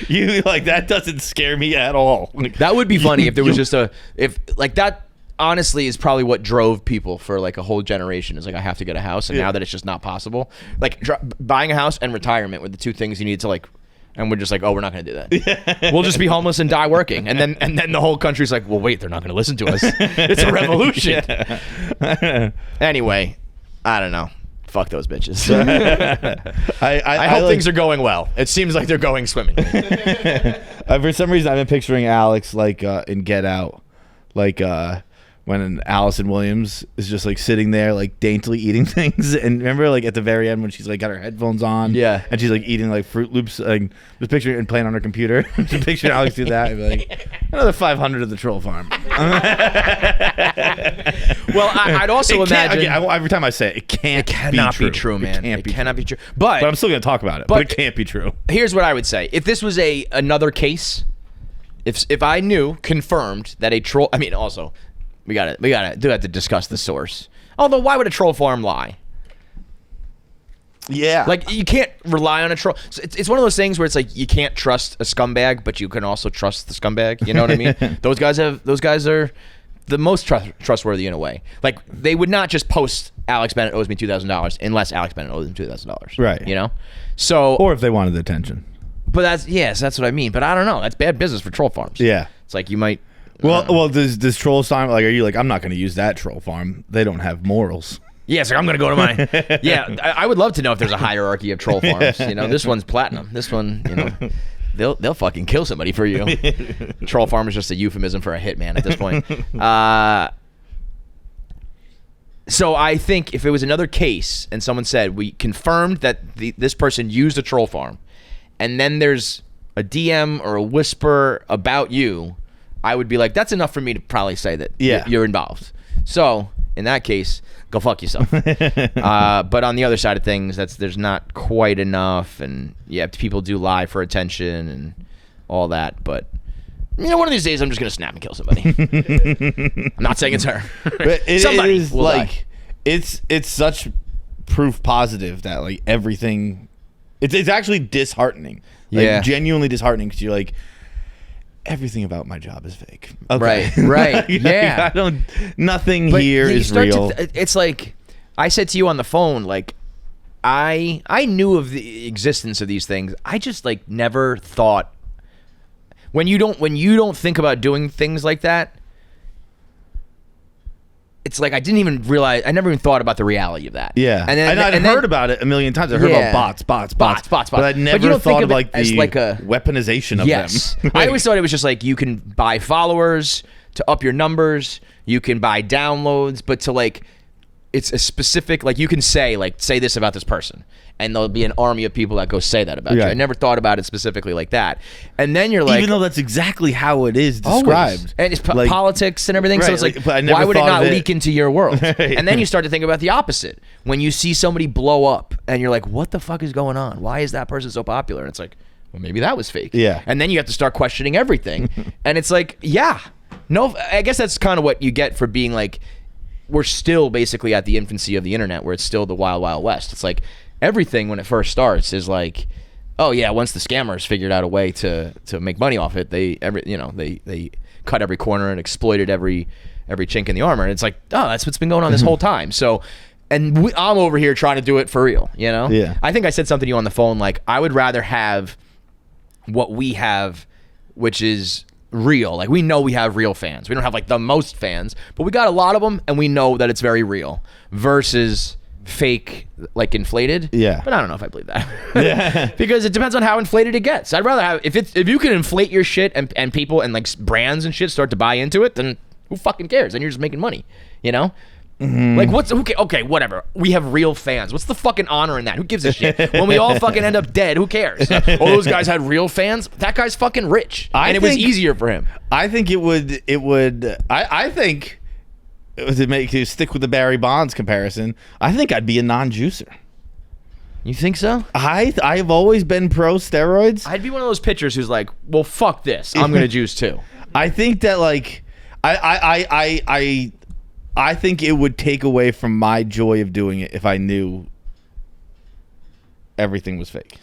You like that doesn't scare me at all. Like, That would be funny if there was just that. Honestly, is probably what drove people for like a whole generation. Is like, I have to get a house, and now that it's just not possible, like buying a house and retirement were the two things you need to like. And we're just like, oh, we're not going to do that. We'll just be homeless and die working. And then the whole country's like, well, wait, they're not going to listen to us. It's a revolution. Anyway, I don't know. Fuck those bitches. I hope things are going well. It seems like they're going swimming. For some reason, I've been picturing Alex like in Get Out, like when Allison Williams is just like sitting there like daintily eating things, and remember like at the very end when she's like got her headphones on, and she's like eating like Fruit Loops, like just picturing it and playing on her computer. Just picturing Alex do that, and be like another 500 of the troll farm. Well, I'd also imagine every time I say it cannot be true, man. It cannot be true. But I'm still gonna talk about it. But it can't be true. Here's what I would say: if this was another case, if I knew confirmed that a troll, I mean, also we gotta do have to discuss the source. Although, why would a troll farm lie? Yeah, like you can't rely on a troll. It's one of those things where it's like you can't trust a scumbag, but you can also trust the scumbag. You know what I mean? Those guys are the most trustworthy in a way. Like they would not just post Alex Bennett owes me $2,000 unless Alex Bennett owes him $2,000. Right. You know. So or if they wanted the attention. But that's what I mean. But I don't know. That's bad business for troll farms. Yeah. It's like you might. Well, does troll farm like? Are you like I'm not going to use that troll farm? They don't have morals. Yeah, so I'm going to go to my... Yeah, I would love to know if there's a hierarchy of troll farms. You know, this one's platinum. This one, you know, they'll fucking kill somebody for you. Troll farm is just a euphemism for a hitman at this point. So I think if it was another case and someone said, we confirmed that this person used a troll farm, and then there's a DM or a whisper about you, I would be like, that's enough for me to probably say that you're involved. So in that case... go fuck yourself. But on the other side of things, there's not quite enough, and people do lie for attention and all that. But you know, one of these days, I'm just gonna snap and kill somebody. I'm not saying it's her. But somebody is will like die. it's such proof positive that like everything. It's actually disheartening. Like, genuinely disheartening because you're like. Everything about my job is fake. Okay. Right. Yeah. Nothing here is real. It's like I said to you on the phone. Like I knew of the existence of these things. I just like never thought. When you don't think about doing things like that, it's like I didn't even realize. I never even thought about the reality of that. Yeah, and I'd heard about it a million times. I heard about bots. But I never thought of like the weaponization of them. I always thought it was just like you can buy followers to up your numbers. You can buy downloads, but to like, it's a specific like you can say this about this person, and there'll be an army of people that go say that about you. I never thought about it specifically like that. And then you're like, even though that's exactly how it is described, always. And it's like, politics and everything. So it's like, why would it not leak into your world? And then you start to think about the opposite. When you see somebody blow up, and you're like, what the fuck is going on? Why is that person so popular? And it's like, well, maybe that was fake. Yeah. And then you have to start questioning everything. And it's like, no, I guess that's kind of what you get for being like, we're still basically at the infancy of the internet, where it's still the wild, wild west. It's like everything when it first starts is like, oh yeah, once the scammers figured out a way to make money off it, they cut every corner and exploited every chink in the armor. And it's like, oh, that's what's been going on this whole time. So, and I'm over here trying to do it for real, you know? Yeah. I think I said something to you on the phone, like I would rather have what we have, which is real. Like we know we have real fans. We don't have like the most fans, but we got a lot of them, and we know that it's very real versus fake, like inflated. Yeah. But I don't know if I believe that. Yeah. Because it depends on how inflated it gets. I'd rather have if you can inflate your shit and people and like brands and shit start to buy into it, then who fucking cares? Then you're just making money, you know? Like okay, whatever. We have real fans. What's the fucking honor in that? Who gives a shit? When we all fucking end up dead, who cares? Oh, those guys had real fans. That guy's fucking rich, and it was easier for him. I think it would. I think to make you stick with the Barry Bonds comparison. I think I'd be a non-juicer. You think so? I've always been pro steroids. I'd be one of those pitchers who's like, well, fuck this. I'm gonna juice too. I think that like I think it would take away from my joy of doing it if I knew everything was fake.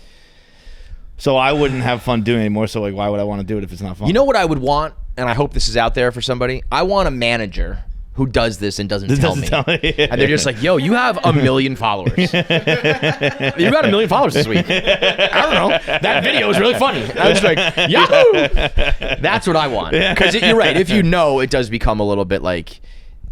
So I wouldn't have fun doing it anymore. So like, why would I want to do it if it's not fun? You know what I would want, and I hope this is out there for somebody? I want a manager who does this and doesn't tell me. And they're just like, yo, you have 1 million followers. You got 1 million followers this week. I don't know. That video is really funny. And I was like, Yahoo! That's what I want. Because you're right. If you know, it does become a little bit like...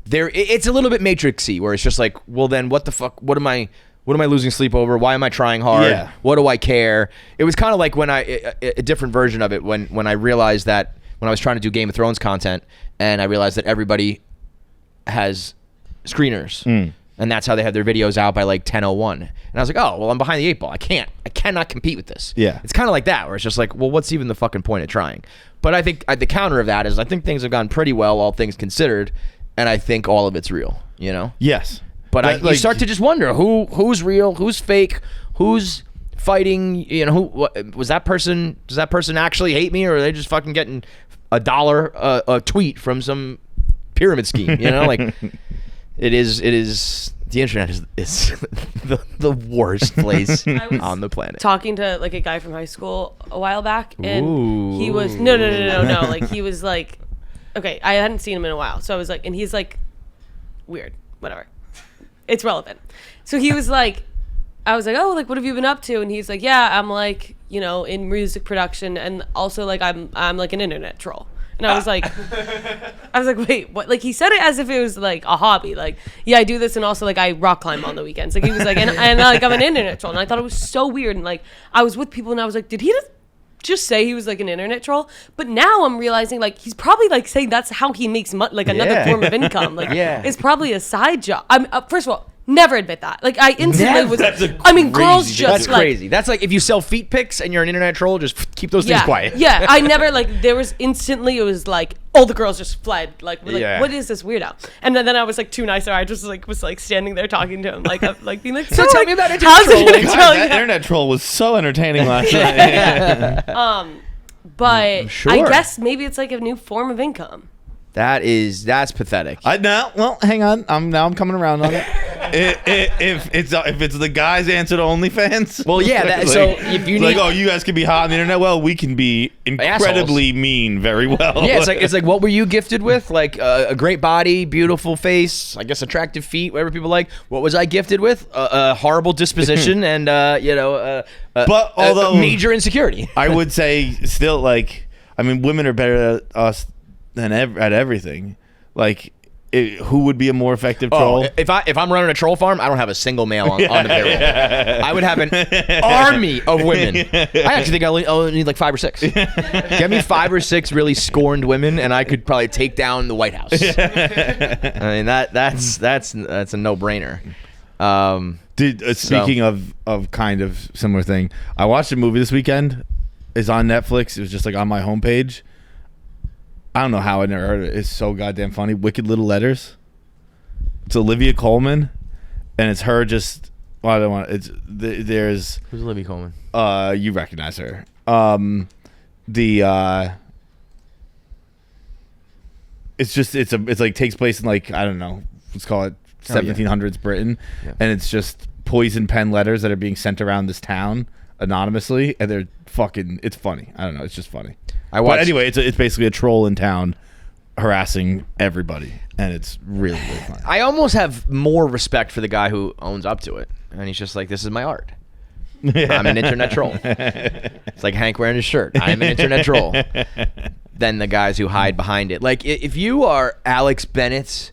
it's a little bit matrixy, where it's just like, well, then what the fuck? What am I losing sleep over? Why am I trying hard? Yeah. What do I care? It was kind of like when a different version of it when I realized that when I was trying to do Game of Thrones content, and I realized that everybody has screeners. And that's how they have their videos out by like 10:01. And I was like, oh, well, I'm behind the 8 ball. I cannot compete with this. Yeah. It's kind of like that, where it's just like, well, what's even the fucking point of trying? But I think the counter of that is I think things have gone pretty well, all things considered, and I think all of it's real, you know? Yes. But you start to just wonder who's real, who's fake, who's fighting, you know, does that person actually hate me, or are they just fucking getting $1 a tweet from some pyramid scheme, you know? Like... It is. The internet is the worst place on the planet. Talking to like a guy from high school a while back, and he was no. Like he was like, okay, I hadn't seen him in a while, so I was like, and he's like, weird, whatever, it's relevant. So he was like, I was like, oh, like what have you been up to? And he's like, yeah, I'm like, you know, in music production, and also like I'm like an internet troll. And I was like, wait, what? Like, he said it as if it was like a hobby. Like, yeah, I do this, and also like I rock climb on the weekends. Like, he was like, and like I'm an internet troll, and I thought it was so weird. And like, I was with people, and I was like, did he just say he was like an internet troll? But now I'm realizing like he's probably like saying that's how he makes money, like another form of income. Like, it's probably a side job. I'm first of all. Never admit that. Like I instantly was. I mean, girls just that's like crazy. That's like if you sell feet pics and you're an internet troll, just keep those things quiet. Yeah, I never like. There was instantly. It was like all the girls just fled. Like, what is this weirdo? And then I was like too nice. I just like was like standing there talking to him, like being like, so tell me about internet how's trolling. internet trolling? That internet troll was so entertaining last night. But sure. I guess maybe it's like a new form of income. That's pathetic. Well, hang on. I'm coming around on it. If it's the guys answer to OnlyFans. Well, yeah. So if you need, like, oh, you guys can be hot on the internet. Well, we can be incredibly mean very well. Yeah, it's like what were you gifted with? Like a great body, beautiful face, I guess attractive feet, whatever people like. What was I gifted with? A horrible disposition and but although major insecurity. I would say still like I mean, women are better at us than at everything. Like, who would be a more effective troll? If I'm running a troll farm, I don't have a single male on the payroll. I would have an army of women. I actually think I only need like 5 or 6. Get me 5 or 6 really scorned women, and I could probably take down the White House. I mean that's a no-brainer. Dude, speaking of kind of similar thing, I watched a movie this weekend. It's on Netflix. It was just like on my homepage. I don't know how I never heard of it. It's so goddamn funny. Wicked Little Letters. It's Olivia Colman, and it's her just. Well, I don't want. There's. Who's Olivia Colman? You recognize her. It's like takes place in like I don't know. Let's call it 1700s Britain, and it's just poison pen letters that are being sent around this town anonymously, and they're fucking. It's funny. I don't know. It's just funny. But anyway, it's basically a troll in town harassing everybody, and it's really, really fun. I almost have more respect for the guy who owns up to it, and he's just like, this is my art. I'm an internet troll. It's like Hank wearing his shirt. I'm an internet troll. Than the guys who hide behind it. Like, if you are Alex Bennett's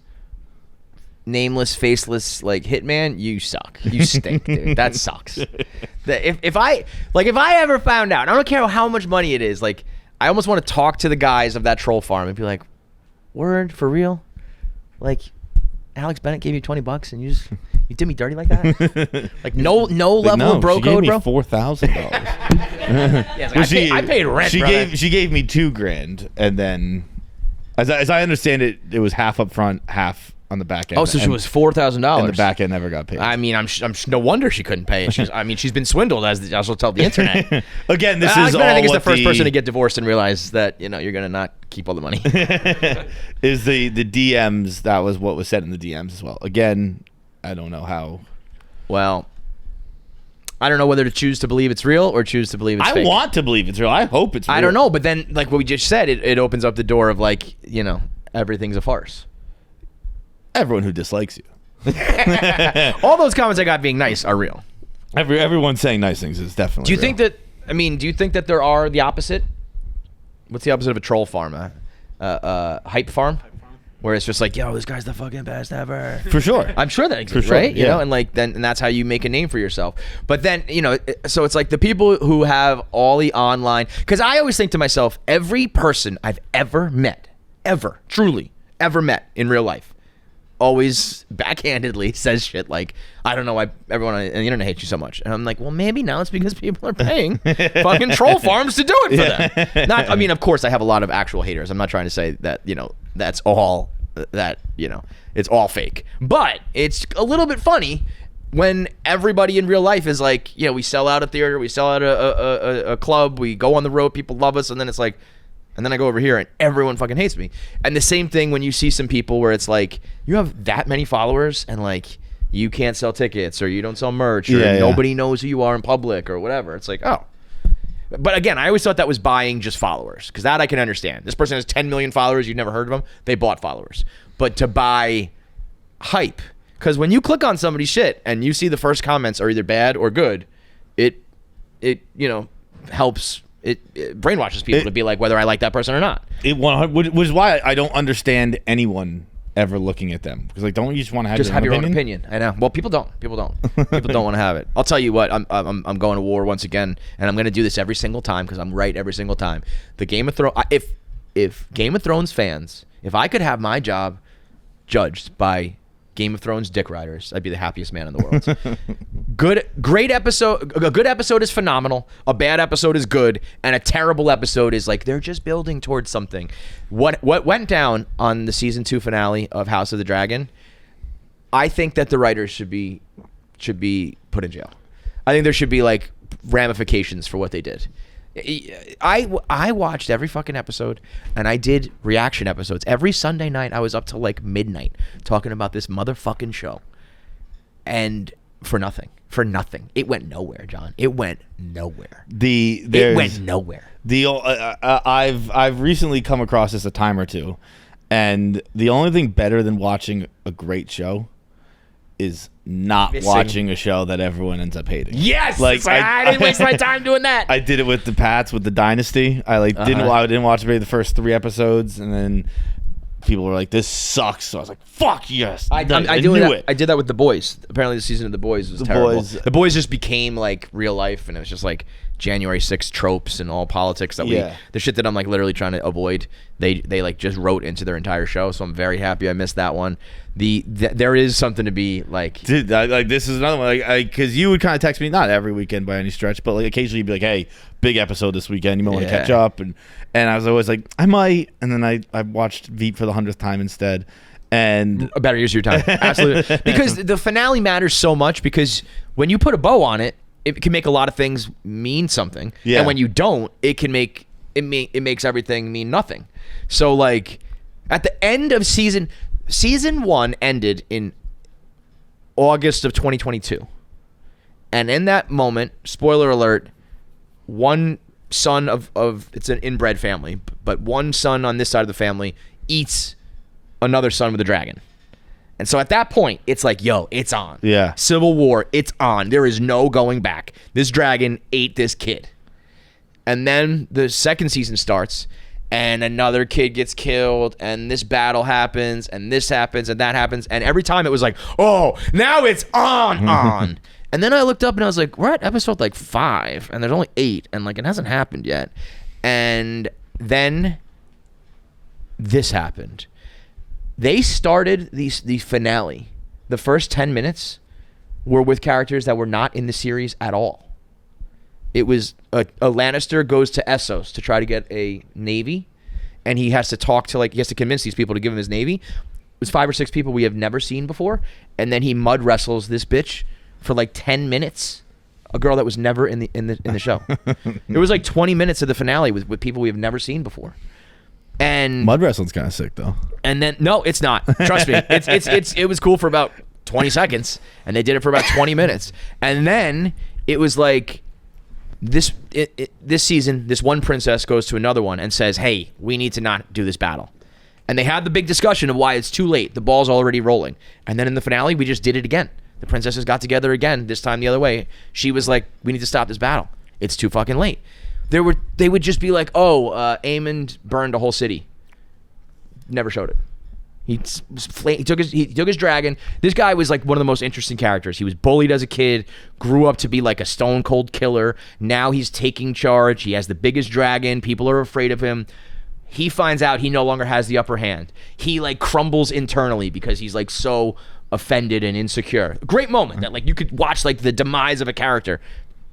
nameless, faceless, like, hitman, you suck. You stink, dude. That sucks. If I ever found out, I don't care how much money it is, like, I almost want to talk to the guys of that troll farm and be like, word, for real? Like, Alex Bennett gave you $20 and you did me dirty like that? Like, no level of bro code, bro? She gave me $4,000. Yeah, like, I paid rent, She gave me $2,000, and then, as I understand it, it was half up front, half on the back end. Oh, so she was $4,000. And the back end never got paid. I mean, I'm no wonder she couldn't pay it. She's been swindled, as she'll tell the internet. Again, this Alex is Bennett, all I think is the what first person to get divorced and realize that you're gonna not keep all the money. Is the DMs? That was what was said in the DMs as well. Again, I don't know how. Well, I don't know whether to choose to believe it's real or choose to believe it's fake. I want to believe it's real. I hope it's real. I don't know, but then, like what we just said, it opens up the door of, like, everything's a farce. Everyone who dislikes you. All those comments I got being nice are real. Everyone saying nice things is definitely Do you real. do you think that there are the opposite? What's the opposite of a troll farm? Hype farm? Where it's just like, yo, this guy's the fucking best ever. For sure. I'm sure that exists, sure, right? yeah. And that's how you make a name for yourself. But then, so it's like the people who have all the online, because I always think to myself, every person I've ever met, truly ever met in real life, always backhandedly says shit like, I don't know why everyone on the internet hates you so much. And I'm like, well, maybe now it's because people are paying fucking troll farms to do it for them. Not, I mean, of course, I have a lot of actual haters. I'm not trying to say that, that's all that, it's all fake. But it's a little bit funny when everybody in real life is like, we sell out a theater, we sell out a club, we go on the road, people love us, and then it's like, and then I go over here and everyone fucking hates me. And the same thing when you see some people where it's like, you have that many followers and like you can't sell tickets or you don't sell merch or nobody knows who you are in public or whatever. It's like, oh. But again, I always thought that was buying just followers, because that I can understand. This person has 10 million followers, you've never heard of them, they bought followers. But to buy hype, because when you click on somebody's shit and you see the first comments are either bad or good, it helps. It brainwashes people to be like whether I like that person or not. Which is why I don't understand anyone ever looking at them, because like, don't you just want to have your own opinion? I know. Well, people don't. People don't want to have it. I'll tell you what. I'm going to war once again, and I'm going to do this every single time because I'm right every single time. The Game of Thrones. If Game of Thrones fans, if I could have my job judged by Game of Thrones dick riders, I'd be the happiest man in the world. Great episode. A good episode is phenomenal. A bad episode is good, and a terrible episode is like they're just building towards something. What went down on the season 2 finale of House of the Dragon? I think that the writers should be put in jail. I think there should be like ramifications for what they did. I watched every fucking episode, and I did reaction episodes. Every Sunday night, I was up till like midnight talking about this motherfucking show. And for nothing. It went nowhere, John. It went nowhere. It went nowhere. I've recently come across this a time or two, and the only thing better than watching a great show is not watching a show that everyone ends up hating. Yes, like I didn't waste my time doing that. I did it with the Pats, with the Dynasty. I didn't watch maybe the first 3 episodes, and then people were like, "This sucks." So I was like, "Fuck yes!" I knew it. I did that with The Boys. Apparently, the season of The Boys was terrible. The Boys just became like real life, and it was just like January 6th tropes and all politics that the shit that I'm like literally trying to avoid. They like just wrote into their entire show, so I'm very happy I missed that one. There is something to be like, dude. This is another one, because you would kind of text me, not every weekend by any stretch, but like occasionally you'd be like, "Hey, big episode this weekend. You might want to catch up." And I was always like, "I might," and then I watched Veep for the 100th time instead. And a better use of your time, absolutely, because the finale matters so much. Because when you put a bow on it, it can make a lot of things mean something, and when you don't, it can make it makes everything mean nothing. So like at the end of season 1 ended in August of 2022, and in that moment, spoiler alert, one son of it's an inbred family, but one son on this side of the family eats another son with a dragon. And so at that point, it's like, yo, it's on. Yeah. Civil War, it's on. There is no going back. This dragon ate this kid. And then the second season starts, and another kid gets killed, and this battle happens, and this happens, and that happens. And every time it was like, oh, now it's on. And then I looked up and I was like, we're at episode like 5, and there's only 8, and like it hasn't happened yet. And then this happened. They started the finale. The first 10 minutes were with characters that were not in the series at all. It was a Lannister goes to Essos to try to get a navy, and he has to he has to convince these people to give him his navy. It was 5 or 6 people we have never seen before, and then he mud wrestles this bitch for like 10 minutes. A girl that was never in the show. It was like 20 minutes of the finale with people we have never seen before. And mud wrestling's kind of sick though. And then no, it's not. Trust me. It was cool for about 20 seconds, and they did it for about 20 minutes. And then it was like this season, this one princess goes to another one and says, "Hey, we need to not do this battle." And they had the big discussion of why it's too late. The ball's already rolling. And then in the finale, we just did it again. The princesses got together again, this time the other way. She was like, "We need to stop this battle. It's too fucking late." They would just be like, "Oh, Imane burned a whole city." Never showed it. He took his dragon. This guy was like one of the most interesting characters. He was bullied as a kid, grew up to be like a stone cold killer. Now he's taking charge. He has the biggest dragon. People are afraid of him. He finds out he no longer has the upper hand. He like crumbles internally because he's like so offended and insecure. Great moment that like you could watch like the demise of a character.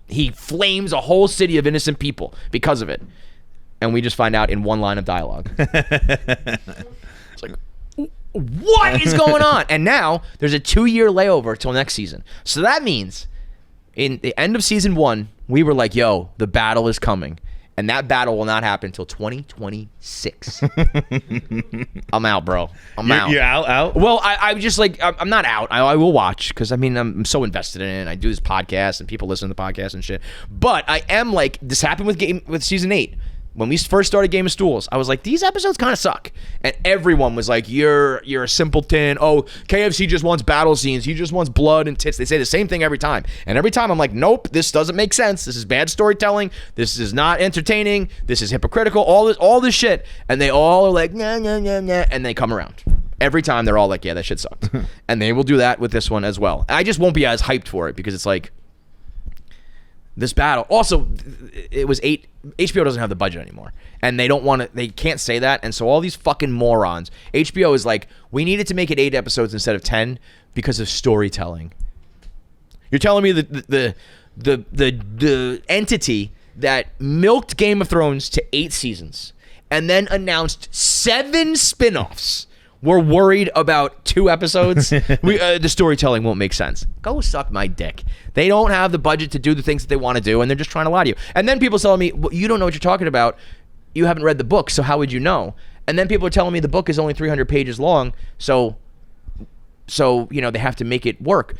He flames a whole city of innocent people because of it. And we just find out in one line of dialogue. It's like, what is going on? And now there's a 2-year layover till next season. So that means in the end of season 1, we were like, yo, the battle is coming. And that battle will not happen until 2026. I'm out, bro. I'm out. You're out? Well, I'm just like, I'm not out. I will watch because, I mean, I'm so invested in it. I do this podcast and people listen to the podcast and shit. But I am like, this happened with season 8. When we first started Game of Stools, I was like, these episodes kind of suck. And everyone was like, you're a simpleton. Oh, KFC just wants battle scenes. He just wants blood and tits. They say the same thing every time. And every time I'm like, nope, this doesn't make sense. This is bad storytelling. This is not entertaining. This is hypocritical. All this shit. And they all are like, nah, nah, nah, nah. And they come around. Every time they're all like, yeah, that shit sucked. And they will do that with this one as well. I just won't be as hyped for it because it's like, this battle. Also, it was 8. HBO doesn't have the budget anymore, and they don't want to. They can't say that, and so all these fucking morons. HBO is like, we needed to make it 8 episodes instead of 10 because of storytelling. You're telling me that the entity that milked Game of Thrones to 8 seasons and then announced 7 spinoffs. We're worried about 2 episodes. The storytelling won't make sense. Go suck my dick. They don't have the budget to do the things that they want to do, and they're just trying to lie to you. And then people telling me, well, you don't know what you're talking about. You haven't read the book, so how would you know? And then people are telling me the book is only 300 pages long, so you know they have to make it work.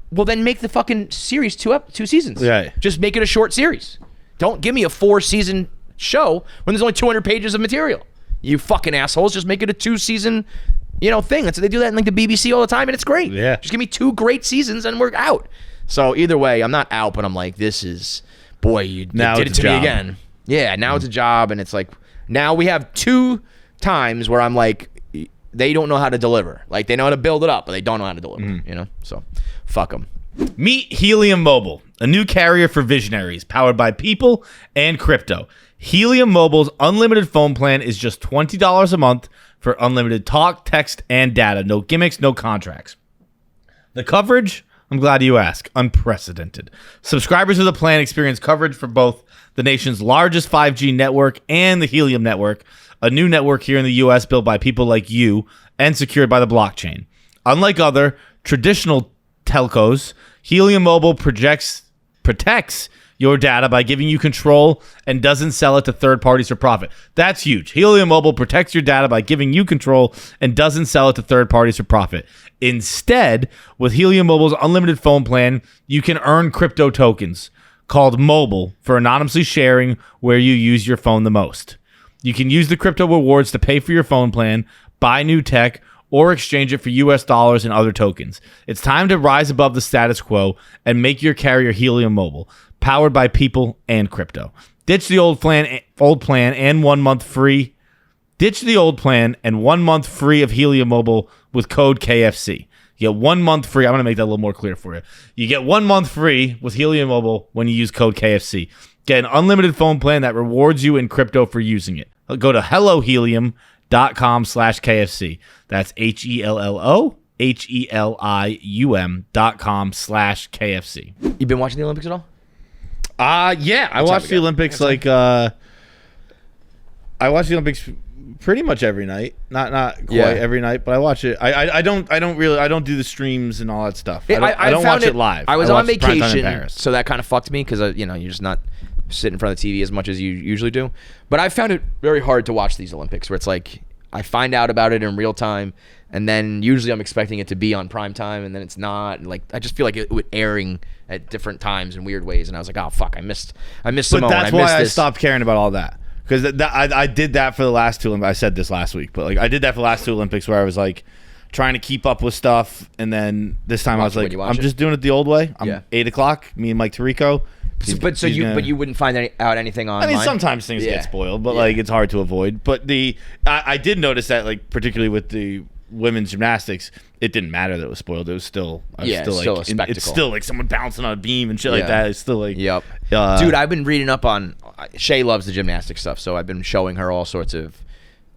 Well, then make the fucking series 2 seasons. Right. Just make it a short series. Don't give me a 4-season show when there's only 200 pages of material. You fucking assholes, just make it a 2-season, thing. That's they do that in like the BBC all the time, and it's great. Yeah. Just give me 2 great seasons and we're out. So either way, I'm not out, but I'm like, this is, boy, you did it to me again. Yeah, now it's a job, and it's like, now we have 2 times where I'm like, they don't know how to deliver. Like, they know how to build it up, but they don't know how to deliver, So, fuck them. Meet Helium Mobile, a new carrier for visionaries, powered by people and crypto. Helium Mobile's unlimited phone plan is just $20 a month for unlimited talk, text, and data. No gimmicks, no contracts. The coverage, I'm glad you asked, unprecedented. Subscribers of the plan experience coverage for both the nation's largest 5G network and the Helium network, a new network here in the U.S. built by people like you and secured by the blockchain. Unlike other traditional telcos, Helium Mobile protects your data by giving you control and doesn't sell it to third parties for profit. That's huge. Helium Mobile protects your data by giving you control and doesn't sell it to third parties for profit. Instead, with Helium Mobile's unlimited phone plan, you can earn crypto tokens called Mobile for anonymously sharing where you use your phone the most. You can use the crypto rewards to pay for your phone plan, buy new tech, or exchange it for US dollars and other tokens. It's time to rise above the status quo and make your carrier Helium Mobile, powered by people and crypto. Ditch the old plan and 1 month free. Ditch the old plan and 1 month free of Helium Mobile with code KFC. You get 1 month free. I'm going to make that a little more clear for you. You get 1 month free with Helium Mobile when you use code KFC. Get an unlimited phone plan that rewards you in crypto for using it. Go to hellohelium.com/KFC. That's HELLOHELIUM.com/KFC. You been watching the Olympics at all? Yeah, I watch the Olympics I watch the Olympics pretty much every night. Not quite every night, but I watch it. I don't do the streams and all that stuff. I don't watch it live. I was on vacation, so that kind of fucked me because you're just not sitting in front of the TV as much as you usually do. But I found it very hard to watch these Olympics, where it's like I find out about it in real time, and then usually I'm expecting it to be on prime time, and then it's not. And like I just feel like it was airing at different times in weird ways, and I was like, oh fuck, I missed Simone. But that's why I stopped caring about all that. Because I did that for the last 2 Olympics. I said this last week, but like I did that for the last 2 Olympics where I was like trying to keep up with stuff, and then this time I was like, I'm just doing it the old way. I'm 8 o'clock. Me and Mike Tirico. But you wouldn't find out anything online. I mean, sometimes things get spoiled, but like it's hard to avoid. But I did notice that, like particularly with the women's gymnastics, it didn't matter that it was spoiled. It was still still a spectacle. It's still like someone bouncing on a beam and shit like that. It's still like dude, I've been reading up on Shay loves the gymnastics stuff, so I've been showing her all sorts of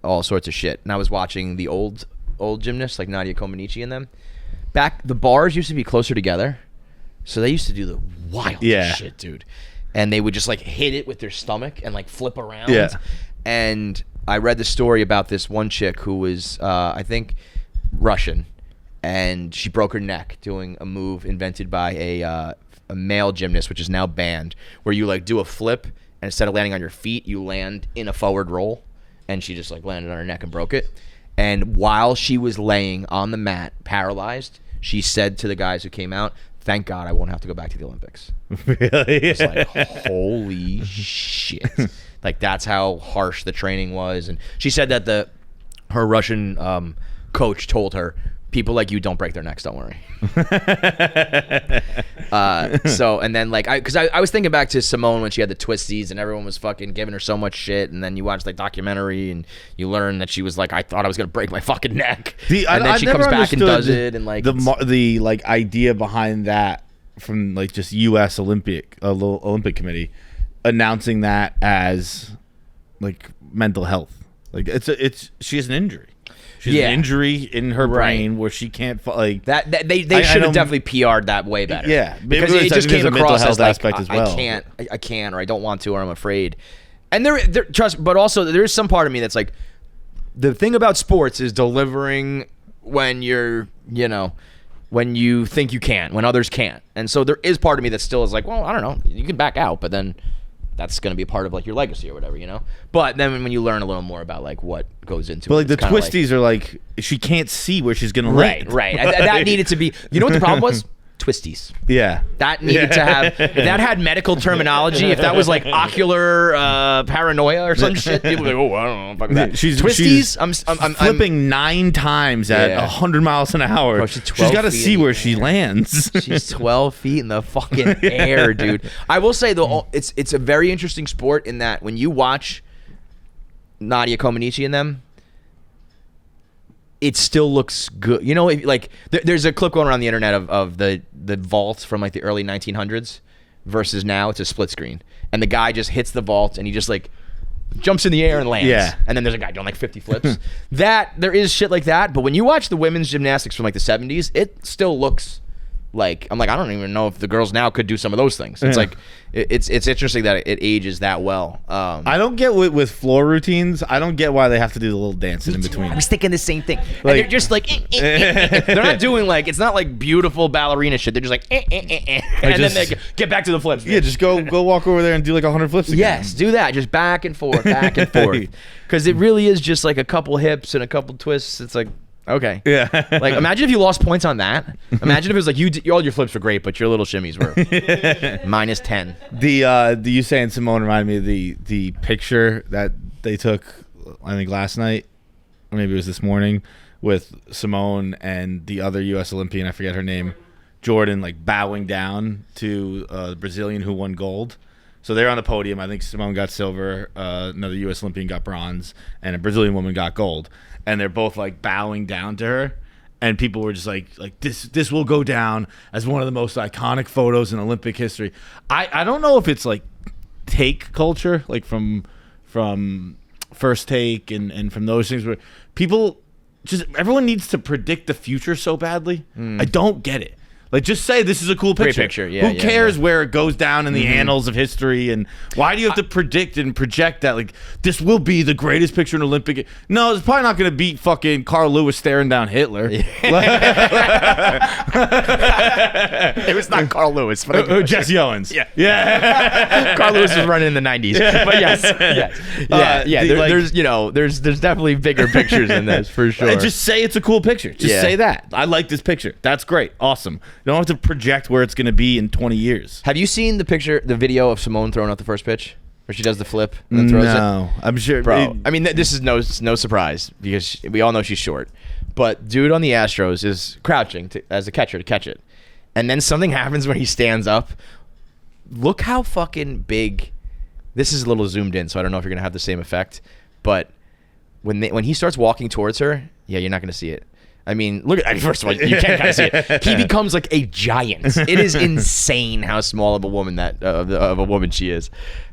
all sorts of shit. And I was watching the old gymnasts like Nadia Comaneci and them. The bars used to be closer together, so they used to do the wildest shit, dude. And they would just like hit it with their stomach and like flip around. Yeah. And I read the story about this one chick who was, I think, Russian, and she broke her neck doing a move invented by a male gymnast, which is now banned, where you like do a flip, and instead of landing on your feet, you land in a forward roll. And she just like landed on her neck and broke it. And while she was laying on the mat, paralyzed, she said to the guys who came out, "Thank God I won't have to go back to the Olympics." Really? It's like, holy shit. Like, that's how harsh the training was. And she said that her Russian coach told her, "People like you don't break their necks, don't worry." And then like, because I was thinking back to Simone when she had the Twisties and everyone was fucking giving her so much shit, and then you watch like documentary and you learn that she was like, "I thought I was gonna break my fucking neck," and then she comes back and does it, and like the like idea behind that from like just U.S. Olympic Committee announcing that as like mental health, like she has an injury. She has an injury in her brain where she can't like that. They should have definitely PR'd that way better. Yeah, because it just came across as like aspect as well. I can't, or I don't want to, or I'm afraid. And there but also there is some part of me that's like, the thing about sports is delivering when you're, when you think you can, when others can't. And so there is part of me that still is like, well, I don't know, you can back out, but then that's going to be a part of like your legacy or whatever, But then when you learn a little more about like what goes into it, like the Twisties are like, she can't see where she's going to land. Right. That needed to be. You know what the problem was? Twisties. Yeah. That needed to have. If that had medical terminology, if that was like ocular paranoia or some shit, people would be like, oh, I don't know. Fuck that. Twisties. I'm flipping 9 times at 100 miles an hour. Bro, she's got to see where she lands. She's 12 feet in the fucking air, dude. I will say though, it's a very interesting sport in that when you watch Nadia Comaneci and them, it still looks good. Like there's a clip going around the internet of the vault from like the early 1900s versus now. It's a split screen, and the guy just hits the vault and he just like jumps in the air and lands. Yeah. And then there's a guy doing like 50 flips. There is shit like that, but when you watch the women's gymnastics from like the 70s, it still looks like, I'm like, I don't even know if the girls now could do some of those things. It's like, it's interesting that it ages that well. I don't get with floor routines. I don't get why they have to do the little dancing in between. I was thinking the same thing. And they're just like, they're not doing like, it's not like beautiful ballerina shit. They're just like, and then they get back to the flips. Yeah, just go walk over there and do like 100 flips again. Yes, do that. Just back and forth. Because it really is just like a couple hips and a couple twists. It's like, okay. Yeah. Like, imagine if you lost points on that. Imagine if it was like all your flips were great, but your little shimmies were -10. The Usain Simone reminded me of the picture that they took, I think last night, or maybe it was this morning, with Simone and the other U.S. Olympian, I forget her name, Jordan, like bowing down to the Brazilian who won gold. So they're on the podium. I think Simone got silver, another U.S. Olympian got bronze, and a Brazilian woman got gold. And they're both like bowing down to her, and people were just like this will go down as one of the most iconic photos in Olympic history. I don't know if it's like take culture, like from First Take and from those things where people everyone needs to predict the future so badly. I don't get it. Like, just say this is a cool picture. Great picture, yeah. Who cares where it goes down in the annals of history? And why do you have to predict and project that, like, this will be the greatest picture in Olympic? No, it's probably not going to beat fucking Carl Lewis staring down Hitler. It was not Carl Lewis. But Jesse Owens. Yeah. Carl Lewis was running in the 90s. But yes. There's definitely bigger pictures in this, for sure. Just say it's a cool picture. Just say that. I like this picture. That's great. Awesome. You don't have to project where it's going to be in 20 years. Have you seen the video of Simone throwing out the first pitch? Where she does the flip and then throws it? No, I'm sure. Bro, I mean, this is no surprise because we all know she's short. But dude on the Astros is crouching as a catcher to catch it. And then something happens when he stands up. Look how fucking big. This is a little zoomed in, so I don't know if you're going to have the same effect. But when he starts walking towards her, yeah, you're not going to see it. I mean, look at, first of all, you can kind of see it. He becomes like a giant. It is insane how small of a woman of a woman she is.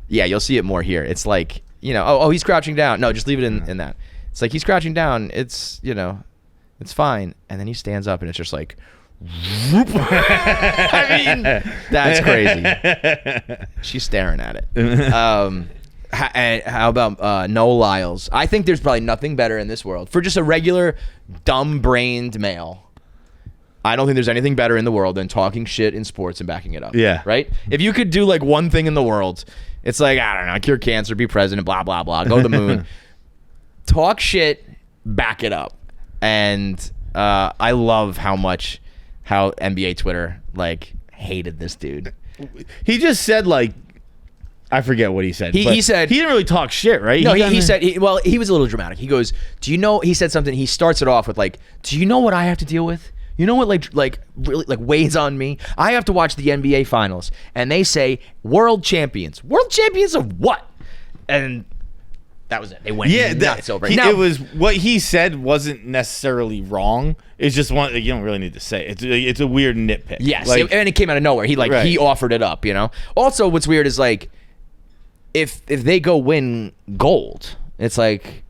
Yeah, you'll see it more here. It's like, he's crouching down. No, just leave it in that. It's like he's crouching down. It's, you know, it's fine. And then he stands up and it's just like, I mean, that's crazy. She's staring at it. How about no Lyles? I think there's probably nothing better in this world for just a regular dumb-brained male. I don't think there's anything better in the world than talking shit in sports and backing it up. Yeah. Right? If you could do like one thing in the world, it's like, I don't know, cure cancer, be president, blah, blah, blah, go to the moon. Talk shit, back it up. And I love how NBA Twitter like hated this dude. He just said like, I forget what he said. He said he didn't really talk shit, right? No, he said he was a little dramatic. He goes, "Do you know?" He said something. He starts it off with like, "Do you know what I have to deal with? You know what like really like weighs on me? I have to watch the NBA finals, and they say world champions. World champions of what?" And that was it. They went nuts over it. It was what he said wasn't necessarily wrong. It's just one you don't really need to say. It's a weird nitpick. Yes, like, and it came out of nowhere. He he offered it up. You know. Also, what's weird is like, if they go win gold, it's like,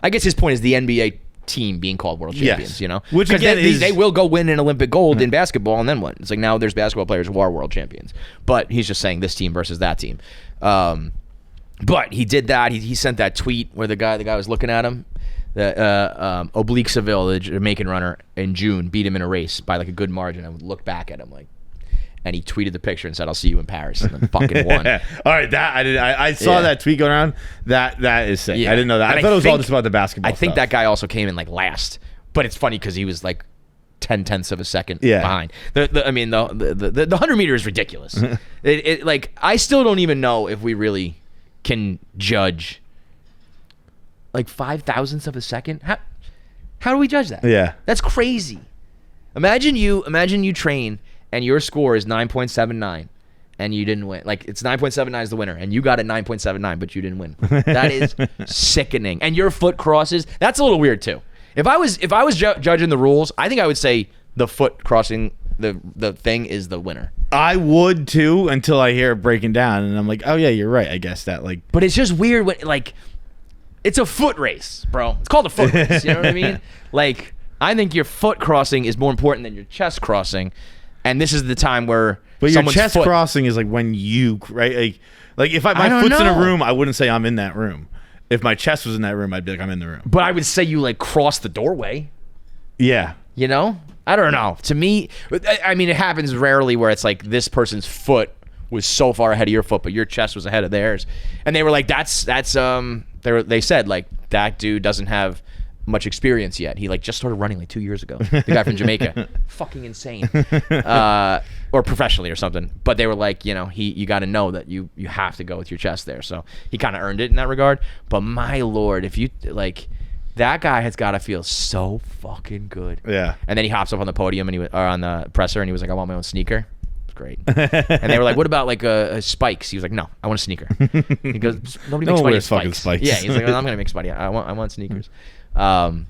I guess his point is the NBA team being called world champions. Yes. You know, Which again they will go win an Olympic gold in basketball, and then what? It's like now there's basketball players who are world champions, but he's just saying this team versus that team. But he did that. He sent that tweet where the guy was looking at him. The Oblique Seville, the Jamaican runner, in June beat him in a race by like a good margin. I would look back at him like, and he tweeted the picture and said, "I'll see you in Paris," and then fucking won. All right, I saw that tweet going around. That is sick. Yeah. I didn't know that. And I thought it was all just about the basketball. I think stuff. that guy also came in like last, but it's funny because he was like 0.1 of a second behind. The 100 meter is ridiculous. it like I still don't even know if we really can judge like 0.005 of a second. How do we judge that? Yeah, that's crazy. Imagine you train and your score is 9.79 and you didn't win. Like it's 9.79 is the winner and you got it 9.79 but you didn't win. That is sickening. And your foot crosses. That's a little weird too. If I was judging the rules, I think I would say the foot crossing the thing is the winner. I would too until I hear it breaking down and I'm like, oh yeah, you're right. I guess that like. But it's just weird when like it's a foot race, bro. It's called a foot race. You know what I mean? Like I think your foot crossing is more important than your chest crossing. And this is the time where but your chest crossing is like when you right like if my foot's in a room, I wouldn't say I'm in that room. If my chest was in that room, I'd be like I'm in the room. But I would say you like cross the doorway. Yeah. You know? I don't know. To me, I mean, it happens rarely where it's like this person's foot was so far ahead of your foot, but your chest was ahead of theirs. And they were like, they said like that dude doesn't have much experience yet. He like just started running like 2 years ago. The guy from Jamaica. Fucking insane. Or professionally or something. But they were like, you know, you got to know that you have to go with your chest there. So he kind of earned it in that regard. But my Lord, if you like, that guy has got to feel so fucking good. Yeah. And then he hops up on the podium or on the presser and he was like, I want my own sneaker. It's great. And they were like, what about like spikes? He was like, no, I want a sneaker. He goes, nobody makes money fucking spikes. Yeah. He's like, I'm going to make money. I want sneakers. So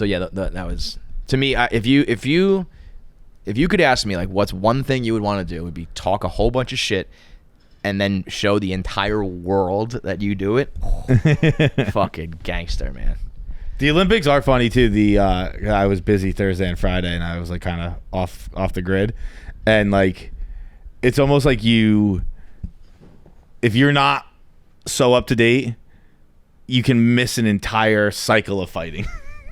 yeah, that was to me. If you could ask me like, what's one thing you would want to do? It would be talk a whole bunch of shit and then show the entire world that you do it. Fucking gangster, man. The Olympics are funny too. I was busy Thursday and Friday, and I was like kind of off the grid, and like it's almost like if you're not so up to date, you can miss an entire cycle of fighting.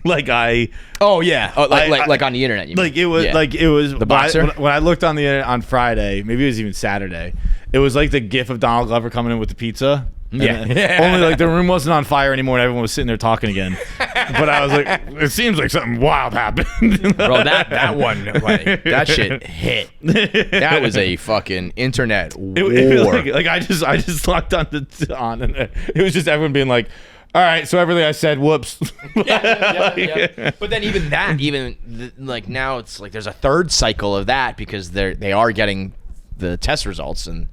Like like on the internet. You mean. Like it was the boxer. When I looked on the internet on Friday, maybe it was even Saturday. It was like the gif of Donald Glover coming in with the pizza. Yeah. Only like the room wasn't on fire anymore and everyone was sitting there talking again. But I was like, it seems like something wild happened. Bro, that one, like, that shit hit. That was a fucking internet war. Like I just locked on and it was just everyone being like, all right, so everything I said, whoops. Yeah. But then like now it's like there's a third cycle of that because they are getting the test results. And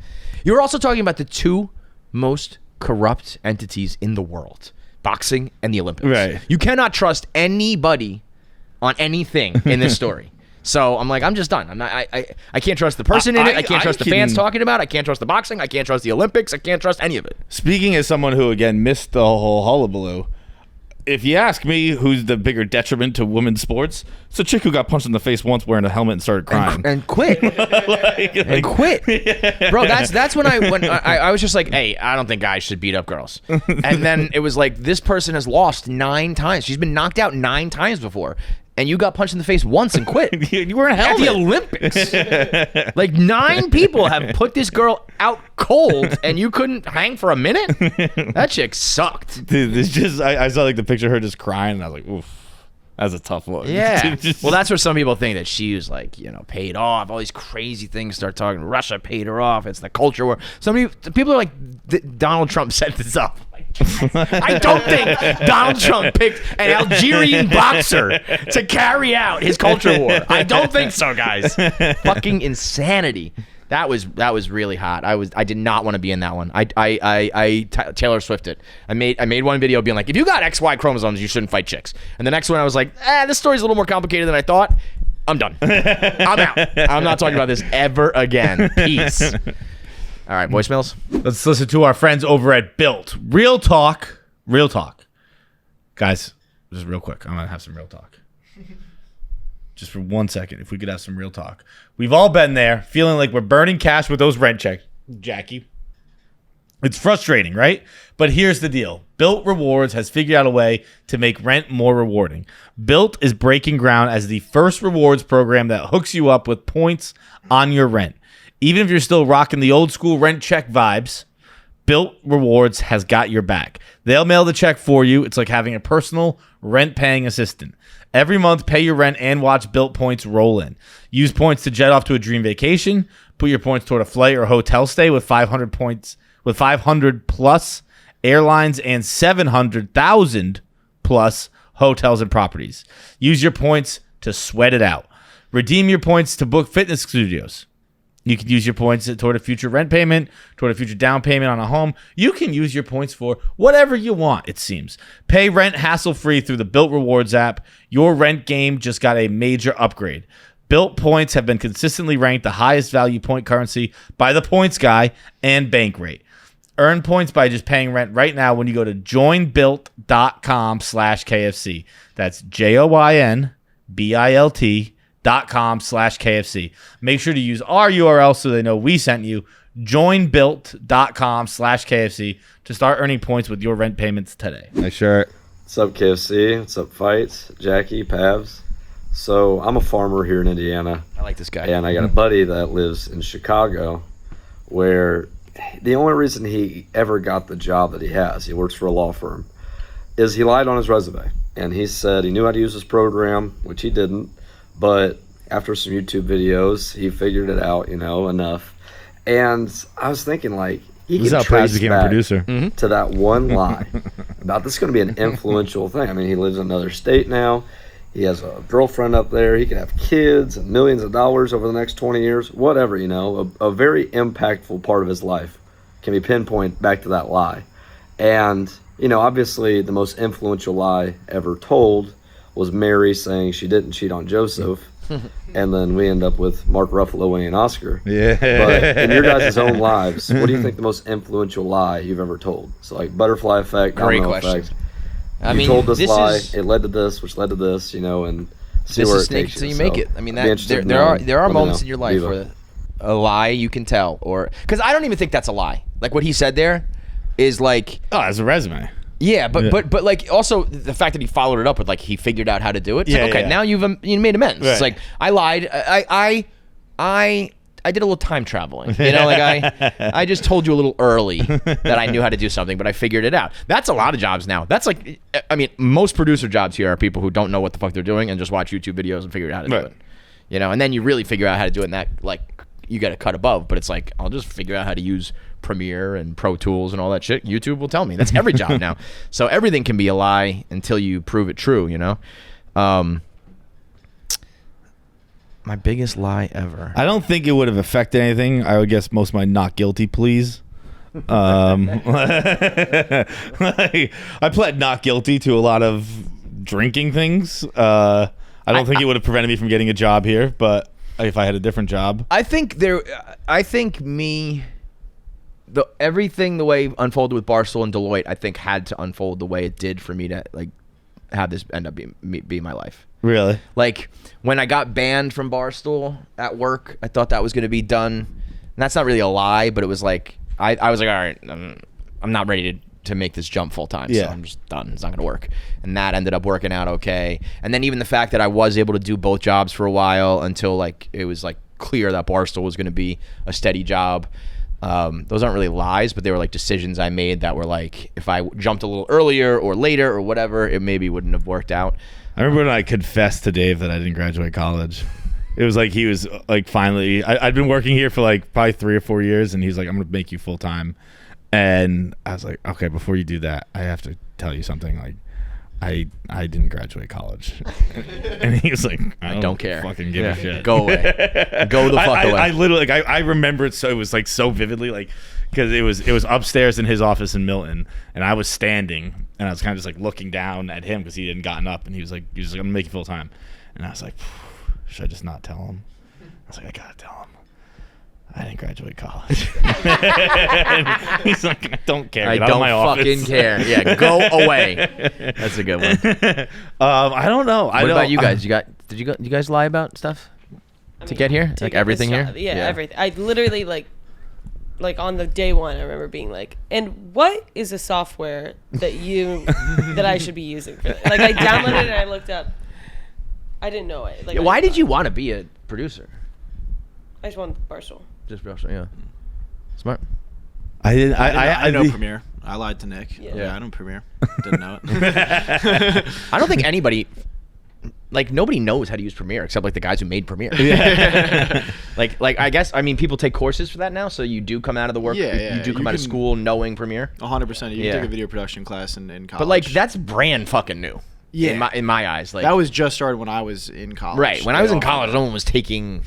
you were also talking about the two most corrupt entities in the world, boxing and the Olympics. Right. You cannot trust anybody on anything in this story. So I'm like, I'm just done. I'm not. I can't trust the person in it. I can't trust the fans talking about it. I can't trust the boxing. I can't trust the Olympics. I can't trust any of it. Speaking as someone who again missed the whole hullabaloo, if you ask me who's the bigger detriment to women's sports, it's a chick who got punched in the face once wearing a helmet and started crying. And quit. And quit. Yeah. Bro, that's when I was just like, hey, I don't think guys should beat up girls. And then it was like, this person has lost 9 times. She's been knocked out 9 times before. And you got punched in the face once and quit. You were in hell at the Olympics. Like 9 people have put this girl out cold, and you couldn't hang for a minute. That chick sucked. Dude, I saw like the picture of her just crying, and I was like, oof. That's a tough one. Yeah. Well, that's where some people think that she was like, paid off. All these crazy things start talking. Russia paid her off. It's the culture war. People are like, Donald Trump set this up. I don't think Donald Trump picked an Algerian boxer to carry out his culture war. I don't think so, guys. Fucking insanity. That was really hot. I did not want to be in that one. I Taylor Swift it. I made one video being like, if you got XY chromosomes, you shouldn't fight chicks. And the next one I was like, this story's a little more complicated than I thought. I'm done. I'm out. I'm not talking about this ever again. Peace. All right, voicemails. Let's listen to our friends over at Bilt. Real talk. Guys, just real quick. I'm going to have some real talk. Just for 1 second, if we could have some real talk. We've all been there, feeling like we're burning cash with those rent checks, Jackie. It's frustrating, right? But here's the deal. Bilt Rewards has figured out a way to make rent more rewarding. Bilt is breaking ground as the first rewards program that hooks you up with points on your rent. Even if you're still rocking the old school rent check vibes, Bilt Rewards has got your back. They'll mail the check for you. It's like having a personal rent-paying assistant. Every month, pay your rent and watch Bilt points roll in. Use points to jet off to a dream vacation. Put your points toward a flight or hotel stay with 500 points, with 500 plus airlines and 700,000 plus hotels and properties. Use your points to sweat it out. Redeem your points to book fitness studios. You can use your points toward a future rent payment, toward a future down payment on a home. You can use your points for whatever you want, it seems. Pay rent hassle-free through the Bilt Rewards app. Your rent game just got a major upgrade. Bilt points have been consistently ranked the highest value point currency by the Points Guy and Bankrate. Earn points by just paying rent right now when you go to joinbilt.com/KFC. That's joinbilt.com/KFC. Make sure to use our URL so they know we sent you. Joinbilt.com/KFC to start earning points with your rent payments today. Nice shirt. What's up, KFC? What's up, Fights? Jackie, Pavs. So I'm a farmer here in Indiana. I like this guy. And I got a buddy that lives in Chicago where the only reason he ever got the job that he has, he works for a law firm, is he lied on his resume. And he said he knew how to use this program, which he didn't. But after some YouTube videos, he figured it out, enough. And I was thinking, like, he This is can how trace Paz became a back producer. to that one lie about this is going to be an influential thing. I mean, he lives in another state now. He has a girlfriend up there. He could have kids and millions of dollars over the next 20 years. Whatever, a very impactful part of his life can be pinpointed back to that lie. And, obviously the most influential lie ever told was Mary saying she didn't cheat on Joseph. And then we end up with Mark Ruffalo winning an Oscar. Yeah. But in your guys' own lives, what do you think the most influential lie you've ever told? So like butterfly effect, Great domino question. effect. I You mean, told this lie, is, it led to this, which led to this, and see this where is it snake takes until you So make it. I mean, I'd be interested to there know. are Let me moments know. in your life Viva. where a lie you can tell, or because I don't even think that's a lie. Like what he said there is like, Oh, as a resume. yeah, but like also the fact that he followed it up with like he figured out how to do it. It's Yeah, like, okay, yeah. now you made amends. Right. It's like I lied. I did a little time traveling. I just told you a little early that I knew how to do something, but I figured it out. That's a lot of jobs now. That's like, I mean, most producer jobs here are people who don't know what the fuck they're doing and just watch YouTube videos and figure out how to do Right. it. And then you really figure out how to do it, and that like you got to cut above. But it's like I'll just figure out how to use Premiere and Pro Tools and all that shit. YouTube will tell me. That's every job now. So everything can be a lie until you prove it true. My biggest lie ever. I don't think it would have affected anything. I would guess most of my not guilty pleas. I pled not guilty to a lot of drinking things. I don't think it would have prevented me from getting a job here, but if I had a different job. everything the way it unfolded with Barstool and Deloitte, I think had to unfold the way it did for me to like have this end up be my life. Really? Like when I got banned from Barstool at work, I thought that was going to be done. And that's not really a lie, but it was like I was like, all right, I'm not ready to make this jump full time. Yeah. So I'm just done. It's not going to work. And that ended up working out okay. And then even the fact that I was able to do both jobs for a while until like it was like clear that Barstool was going to be a steady job. Those aren't really lies, but they were like decisions I made that were like, if I jumped a little earlier or later or whatever, it maybe wouldn't have worked out. I remember when I confessed to Dave that I didn't graduate college. It was like he was like finally. I'd been working here for like probably 3 or 4 years, and he's like, "I'm gonna make you full time." And I was like, "Okay, before you do that, I have to tell you something. Like, I didn't graduate college." And he was like, "I don't care. Fucking give a shit. Go away. Go the fuck away." I literally like I remember it so it was like so vividly like because it was upstairs in his office in Milton, and I was standing, and I was kind of just like looking down at him because he hadn't gotten up, and he was like, "I'm gonna make you full time," and I was like, should I just not tell him? I was like, I gotta tell him. I didn't graduate college. And he's like, I don't care. I Get out of my don't office. fucking care. Yeah, go away. That's a good one. I don't know. What about you guys? Did you guys lie about stuff to get here? To Like get everything this here? job. Yeah, everything. I literally like on the day one, I remember being like, and what is a software that I should be using for this? Like I downloaded it and I looked up. I didn't know it. Like, Yeah, why did you want to be a producer? I just wanted Barstool. Just Barstool, yeah. Smart. I didn't. I know Premiere. I lied to Nick. Yeah. I know Premiere. Didn't know it. I don't think anybody, like nobody knows how to use Premiere except like the guys who made Premiere. like I guess people take courses for that now, so you do come out of the work. Yeah. You do come You out of can- school knowing Premiere. 100%. You Yeah. can take a video production class in college. But like that's brand fucking new. Yeah. In my eyes, like that was just started when I was in college. right. When I was They in all- college, no one was taking.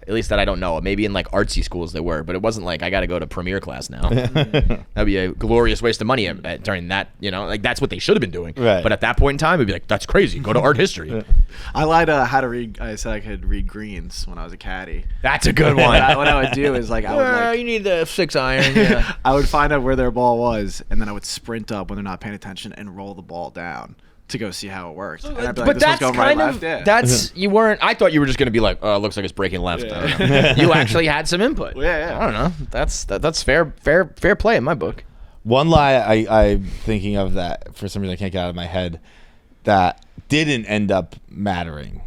At least that I don't know. Maybe in like artsy schools they were, but it wasn't like I got to go to Premiere class now. That'd be a glorious waste of money during that. Like that's what they should have been doing. Right. But at that point in time, it'd be like that's crazy. Go to art history. I lied how to read. I said I could read greens when I was a caddy. That's a good one. What I would do is like I would like you need the 6 iron. Yeah. I would find out where their ball was, and then I would sprint up when they're not paying attention and roll the ball down to go see how it worked. And I'd be like, But this one's that's going right, kind of left. Yeah. that's you weren't. I thought you were just going to be like, oh, it looks like it's breaking left. Yeah. I don't know. You actually had some input. Yeah. I don't know. That's fair play in my book. One lie I'm thinking of that for some reason I can't get out of my head that didn't end up mattering,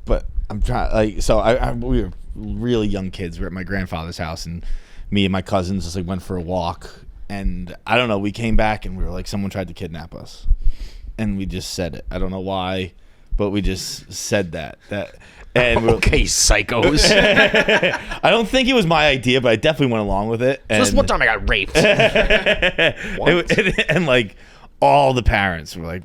but I'm trying like so we were really young kids. We were at my grandfather's house, and me and my cousins just like went for a walk, and I don't know. We came back and we were like, someone tried to kidnap us. And we just said it. I don't know why, but we just said that. And Okay, psychos. I don't think it was my idea, but I definitely went along with it. So this one time I got raped. And like all the parents were like,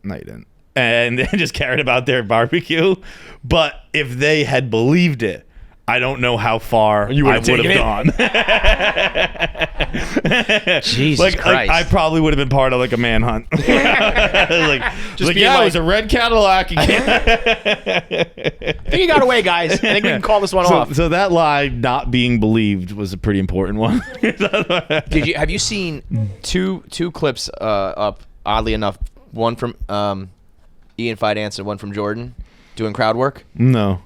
"No, you didn't," and they just cared about their barbecue. But if they had believed it, I don't know how far I would have gone. Jesus Christ. I probably would have been part of like a manhunt. Just being it like- was a red Cadillac. I think you got away, guys. I think we can call this one off. So that lie not being believed was a pretty important one. Have you seen two clips up? Oddly enough, one from Ian Fidance and one from Jordan doing crowd work. No.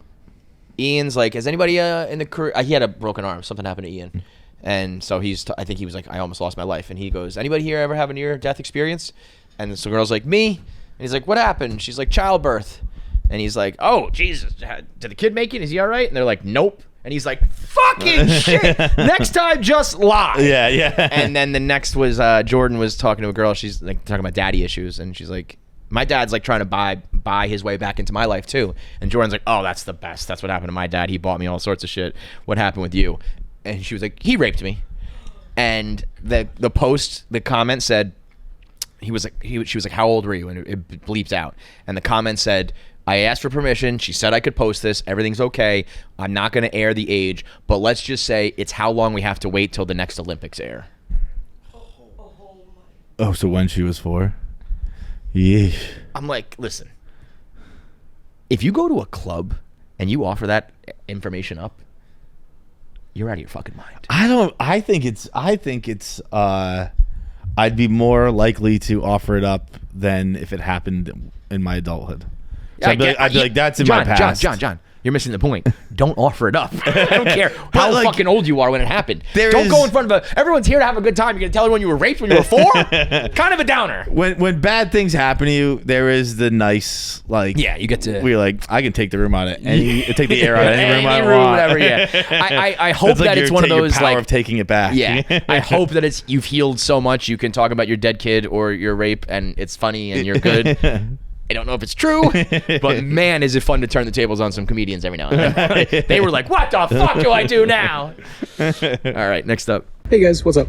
Ian's like, has anybody in the crew? He had a broken arm. Something happened to Ian, and so I think he was like, I almost lost my life. And he goes, anybody here ever have a near-death experience? And so the girl's like, me. And he's like, what happened? She's like, childbirth. And he's like, oh Jesus, did the kid make it? Is he all right? And they're like, nope. And he's like, fucking shit. Next time, just lie. Yeah. And then the next was Jordan was talking to a girl. She's like talking about daddy issues, and she's like, my dad's like trying to buy his way back into my life too. And Jordan's like, oh, that's the best. That's what happened to my dad. He bought me all sorts of shit. What happened with you? And she was like, he raped me. And the comment said, she was like, how old were you? And it bleeps out. And the comment said, I asked for permission. She said I could post this. Everything's okay. I'm not going to air the age, but let's just say it's how long we have to wait till the next Olympics air. Oh, so when she was 4? Yeesh. I'm like, listen, if you go to a club and you offer that information up, you're out of your fucking mind. I think it's I'd be more likely to offer it up than if it happened in my adulthood. So I'd be like, that's in my past. John, you're missing the point. Don't offer it up. I don't care how fucking old you are when it happened. Don't go in front of everyone's here to have a good time. You're going to tell everyone you were raped when you were 4? Kind of a downer. When bad things happen to you, there is the nice, like... Yeah, you get to... We're like, I can take the room out of take the air out of any room I room, want. whatever, yeah. I hope that it's one of those, your power of taking it back. Yeah. I hope that you've healed so much you can talk about your dead kid or your rape and it's funny and you're good. I don't know if it's true, but man, is it fun to turn the tables on some comedians every now and then. They were like, what the fuck do I do now? All right, next up. Hey guys, what's up?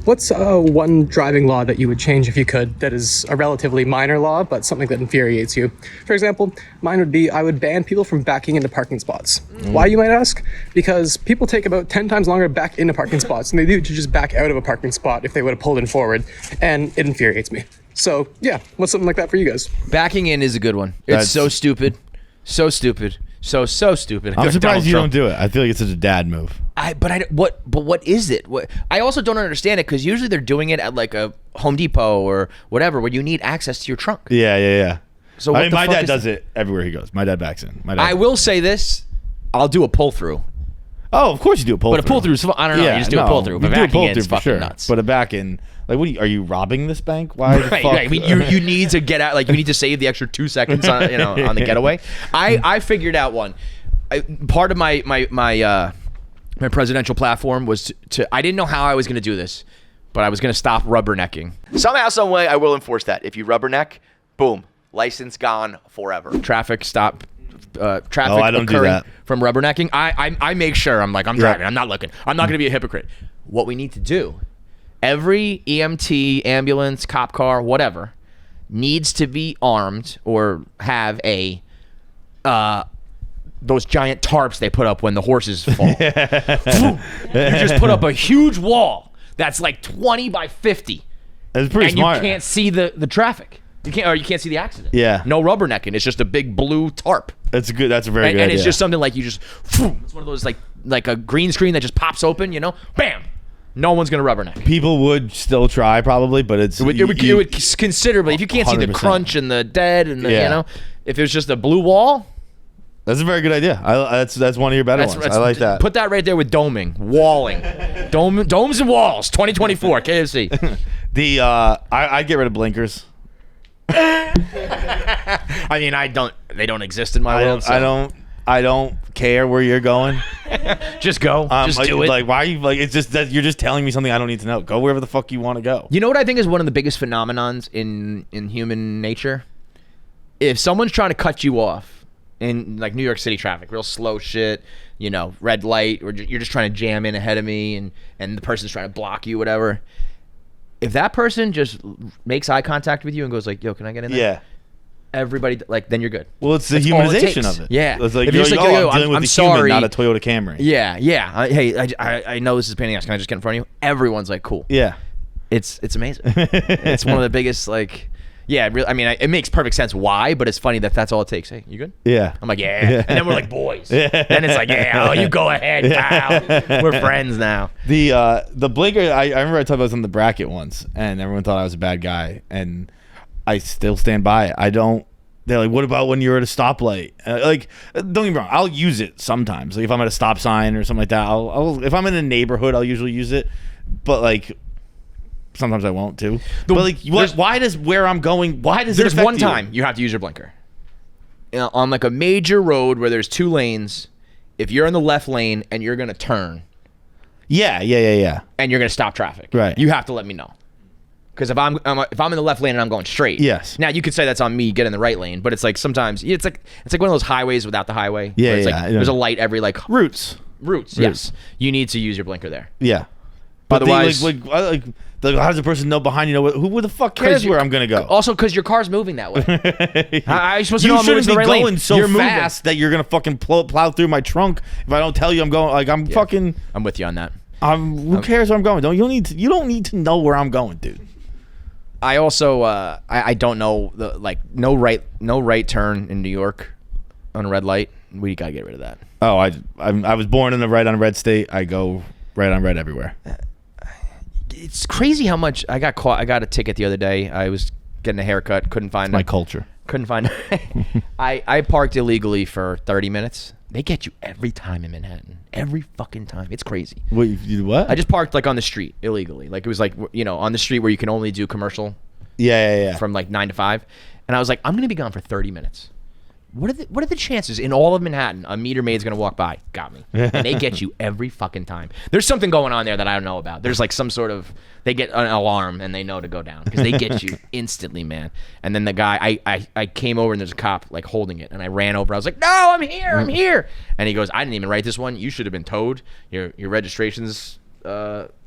What's one driving law that you would change if you could that is a relatively minor law, but something that infuriates you? For example, mine would be I would ban people from backing into parking spots. Why, you might ask? Because people take about 10 times longer to back into parking spots than they do to just back out of a parking spot if they would have pulled in forward, and it infuriates me. So, yeah, what's something like that for you guys? Backing in is a good one. It's so stupid. So stupid. So stupid. I'm surprised you don't do it. I feel like it's such a dad move. What is it? I also don't understand it because usually they're doing it at like a Home Depot or whatever where you need access to your trunk. Yeah. So I mean, my dad does it everywhere he goes. My dad backs in. I will say this. I'll do a pull through. Oh, of course you do a pull through. But a pull through is, I don't know. You just do a pull through. But backing in is fucking nuts. But a back in, like, what are you robbing this bank? Why the fuck? Right. I mean, you need to get out. Like, you need to save the extra 2 seconds on the getaway. I figured out one. Part of my presidential platform was to I didn't know how I was going to do this, but I was going to stop rubbernecking. Somehow, some way, I will enforce that. If you rubberneck, boom, license gone forever. Traffic stop. Traffic I don't do occurring that. from rubbernecking. I make sure I'm driving. I'm not looking. I'm not going to be a hypocrite. What we need to do, every EMT, ambulance, cop car, whatever, needs to be armed or have a those giant tarps they put up when the horses fall. You just put up a huge wall that's like 20 by 50. That's pretty smart. And you can't see the traffic. You can't see the accident. Yeah. No rubbernecking. It's just a big blue tarp. That's good. That's a very good And idea. it's just something like you just. It's one of those like a green screen that just pops open. Bam. No one's gonna rubberneck. People would still try probably, but it would considerably. If you can't see the 100%. crunch and the dead and the Yeah. if it was just a blue wall. That's a very good idea. That's one of your better ones. I like that. Put that right there with doming, walling, domes and walls. 2024 KFC. I'd get rid of blinkers. I mean, they don't exist in my world. So. I don't care where you're going. Just go. Just do it. Like, why are you like? It's just that you're just telling me something I don't need to know. Go wherever the fuck you want to go. You know what I think is one of the biggest phenomenons in human nature? If someone's trying to cut you off in like New York City traffic, real slow shit, red light, or you're just trying to jam in ahead of me, and the person's trying to block you, whatever. If that person just makes eye contact with you and goes like, "Yo, can I get in there?" Yeah. Everybody then you're good. Well, it's the That's all it humanization takes. of it. Yeah. It's like, if you're just like, I'm dealing with I'm a sorry, human, not a Toyota Camry. Yeah. Hey, I know this is a pain in the ass. Can I just get in front of you? Everyone's like, cool. Yeah. It's amazing. It's one of the biggest I mean, it makes perfect sense why, but it's funny that's all it takes. Hey, you good? Yeah. I'm like, yeah. And then we're like boys. Then it's like, yeah, you go ahead, pal. We're friends now. The blinker, I remember I talked about this on the bracket once, and everyone thought I was a bad guy, and I still stand by it. They're like, what about when you're at a stoplight? Don't get me wrong, I'll use it sometimes. Like if I'm at a stop sign or something like that, I'll if I'm in a neighborhood, I'll usually use it. But like sometimes I won't too. But like, why does where I'm going? Why does there's it affect one you? time you have to use your blinker on like a major road where there's 2 lanes. If you're in the left lane and you're gonna turn, yeah, and you're gonna stop traffic, right? You have to let me know. Because if I'm in the left lane and I'm going straight, yes. Now you could say that's on me getting in the right lane, but it's like sometimes it's like one of those highways without the highway. Yeah, where it's yeah. like there's a light every routes. Yes, you need to use your blinker there. Yeah. Otherwise, how does the person know behind you? Who the fuck cares where I'm gonna go? Also, because your car's moving that way. I'm supposed to you know I'm moving shouldn't to the be right going lane. so You're fast that you're gonna fucking plow through my trunk if I don't tell you I'm going. Like I'm fucking. I'm with you on that. Who cares where I'm going? You don't need to know where I'm going, dude. I also I don't know no right turn in New York on a red light. We gotta get rid of that. Oh, I was born in the right on red state. I go right on red everywhere. it's crazy how much I got caught. I got a ticket the other day. I was getting a haircut. Couldn't find My culture. Couldn't find. I parked illegally for 30 minutes. They get you every time in Manhattan. Every fucking time. It's crazy. Wait, you did what? I just parked like on the street illegally. Like it was like, you know, on the street where you can only do commercial. Yeah. From like 9 to 5. And I was like, I'm going to be gone for 30 minutes. What are the chances in all of Manhattan a meter maid's going to walk by? Got me. And they get you every fucking time. There's something going on there that I don't know about. There's like some sort of, they get an alarm and they know to go down because they get you instantly, man. And then the guy, I came over and there's a cop like holding it and I ran over. I was like, no, I'm here. And he goes, I didn't even write this one. You should have been towed. Your registration's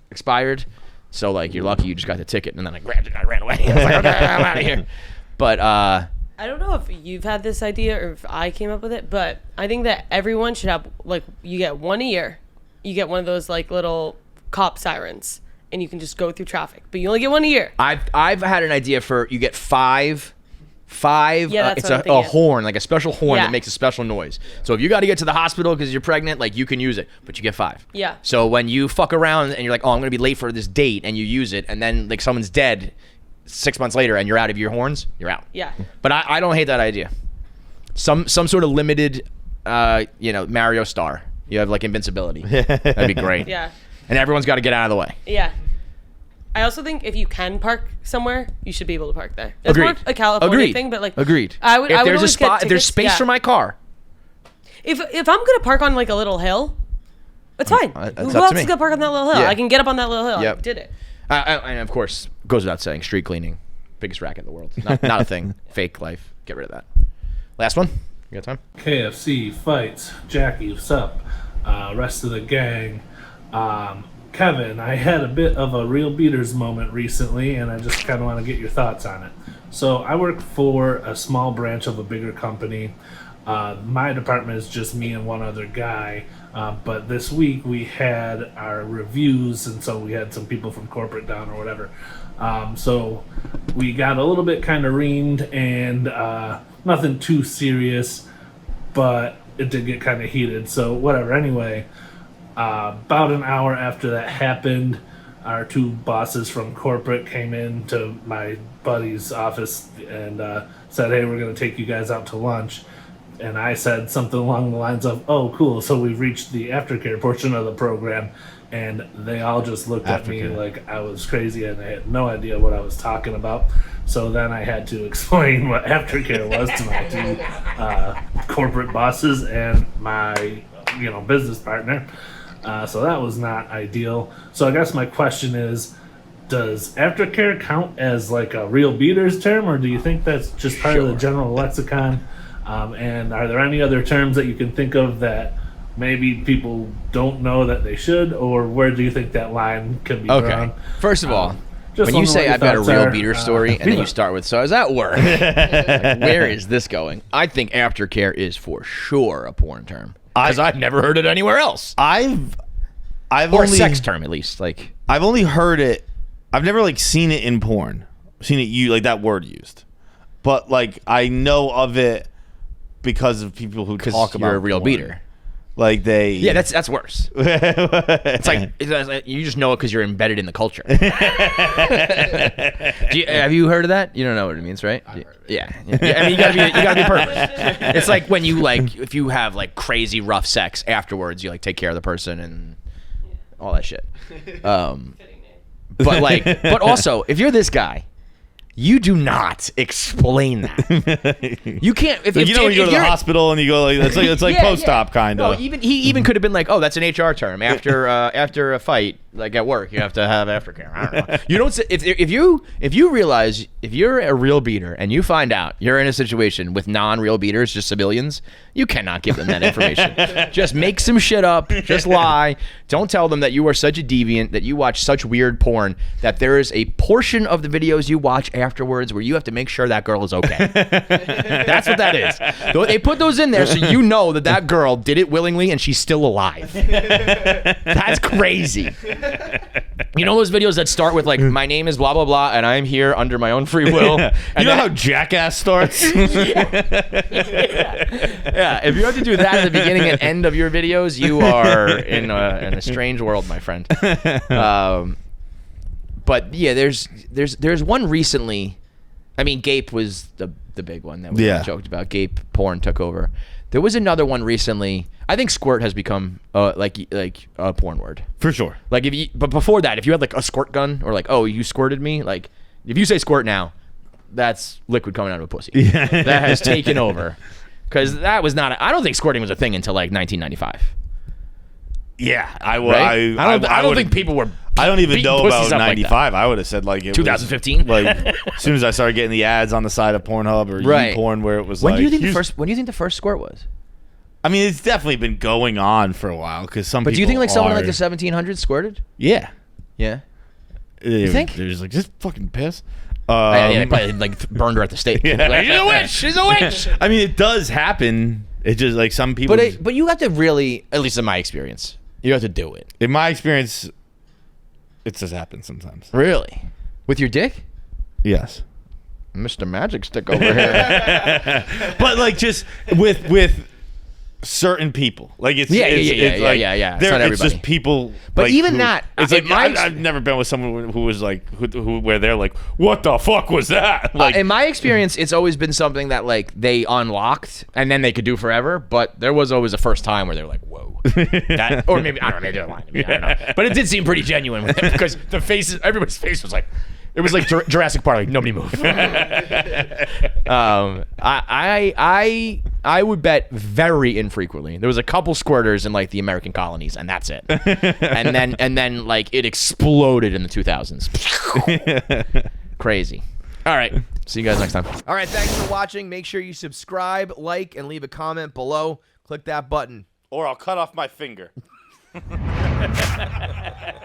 expired. So like you're lucky you just got the ticket. And then I grabbed it and I ran away. I was like, okay, I'm out of here. But I don't know if you've had this idea or if I came up with it, but I think that everyone should have, like, you get one a year. You get one of those, like, little cop sirens, and you can just go through traffic. But you only get one a year. I've had an idea for, you get five. Yeah, that's it's what I'm a thinking. horn, like a special horn Yeah. that makes a special noise. So if you got to get to the hospital because you're pregnant, like you can use it, but you get 5. Yeah. So when you fuck around and you're like, oh, I'm going to be late for this date, and you use it, and then like someone's dead 6 months later and you're out of your horns, you're out. Yeah. But I don't hate that idea. Some sort of limited, Mario star. You have like invincibility. That'd be great. Yeah. And everyone's got to get out of the way. Yeah. I also think if you can park somewhere, you should be able to park there. It's Agreed. more a California Agreed. thing, but like Agreed. I would. If I would there's a always get spot, if there's tickets, space yeah. for my car. If I'm gonna park on like a little hill, it's fine. That's Who up to else me. is gonna park on that little hill? Yeah. I can get up on that little hill. Yep. I did it. And of course, goes without saying, street cleaning, biggest racket in the world. Not a thing. Fake life. Get rid of that. Last one. You got time? KFC fights Jackie, what's up? Rest of the gang. Kevin, I had a bit of a real beaters moment recently, and I just kind of want to get your thoughts on it. So I work for a small branch of a bigger company. My department is just me and one other guy, but this week we had our reviews, and so we had some people from corporate down or whatever. So we got a little bit kind of reamed, and nothing too serious, but it did get kind of heated, so whatever. Anyway, about an hour after that happened, our 2 bosses from corporate came in to my buddy's office and said, hey, we're going to take you guys out to lunch. And I said something along the lines of, oh, cool, so we've reached the aftercare portion of the program. And they all just looked at me like I was crazy and they had no idea what I was talking about. So then I had to explain what aftercare was to my 2 corporate bosses and my business partner. So that was not ideal. So I guess my question is, does aftercare count as like a real beaters term, or do you think that's just part of the general lexicon? And are there any other terms that you can think of that maybe people don't know that they should, or where do you think that line can be drawn? First of all, just when you say I've got a real are, beater story, and then you start with, so I was at work. Like, where is this going? I think aftercare is for sure a porn term. Because I've never heard it anywhere else. I've Or only a sex term, at least. Like I've only heard it. I've never like seen it in porn. Seen it like that word used, but like I know of it because of people who talk about you're a real porn. beater. Like they. Yeah, that's worse. It's like you just know it because you're embedded in the culture. Have you heard of that? You don't know what it means, right? Yeah. I mean, you gotta be perfect. It's like when you if you have like crazy rough sex afterwards, you like take care of the person and all that shit. But also, if you're this guy, you do not explain that. You can't. If Like, you when you go to the hospital and you go like it's like post-op kind of. No, he even could have been like, oh, that's an HR term. After a fight, like at work, you have to have aftercare. I don't know. You don't say, if you realize if you're a real beater and you find out you're in a situation with non-real beaters, just civilians, you cannot give them that information. Just make some shit up. Just lie. Don't tell them that you are such a deviant, that you watch such weird porn, that there is a portion of the videos you watch afterwards where you have to make sure that girl is okay. That's what that is. They put those in there so you know that girl did it willingly and she's still alive. That's crazy. You know those videos that start with like, my name is blah blah blah and I'm here under my own free will. You know how Jackass starts? Yeah, if you have to do that at the beginning and end of your videos, you are in a strange world, my friend. But yeah, there's one recently. I mean, Gape was the big one that we joked about. Gape porn took over. There was another one recently. I think squirt has become like a porn word for sure. Like but before that, if you had like a squirt gun or like, oh, you squirted me, like if you say squirt now, that's liquid coming out of a pussy. Yeah. That has taken over because that was not. I don't think squirting was a thing until like 1995. Yeah, I don't think people were. I don't even know about 95. Like I would have said like it 2015. Like as soon as I started getting the ads on the side of Pornhub or YouPorn where it was when like. When do you think the first squirt was? I mean, it's definitely been going on for a while because some. But people do you think like someone in like the 1700s squirted? Yeah. Yeah. You think? They're just like just fucking piss. They probably like burned her at the stake. Yeah. Like, she's a witch. She's a witch. I mean, it does happen. It just like some people. But you have to really, at least in my experience, you have to do it. In my experience, it just happens sometimes. Really? With your dick? Yes. Mr. Magic Stick over here. But like just with certain people, like it's yeah. It's not everybody. It's just people. But like, even who, that, it's like I've never been with someone who was like who where they're like, what the fuck was that? Like in my experience, it's always been something that like they unlocked and then they could do forever. But there was always a first time where they were like, whoa, that, or maybe I don't know, maybe they're lying to me. I don't know. But it did seem pretty genuine with them because the faces, everybody's face was like. It was like Jurassic Park, like nobody moved. I would bet very infrequently. There was a couple squirters in like the American colonies, and that's it. and then like it exploded in the 2000s. Crazy. All right. See you guys next time. All right. Thanks for watching. Make sure you subscribe, like, and leave a comment below. Click that button. Or I'll cut off my finger.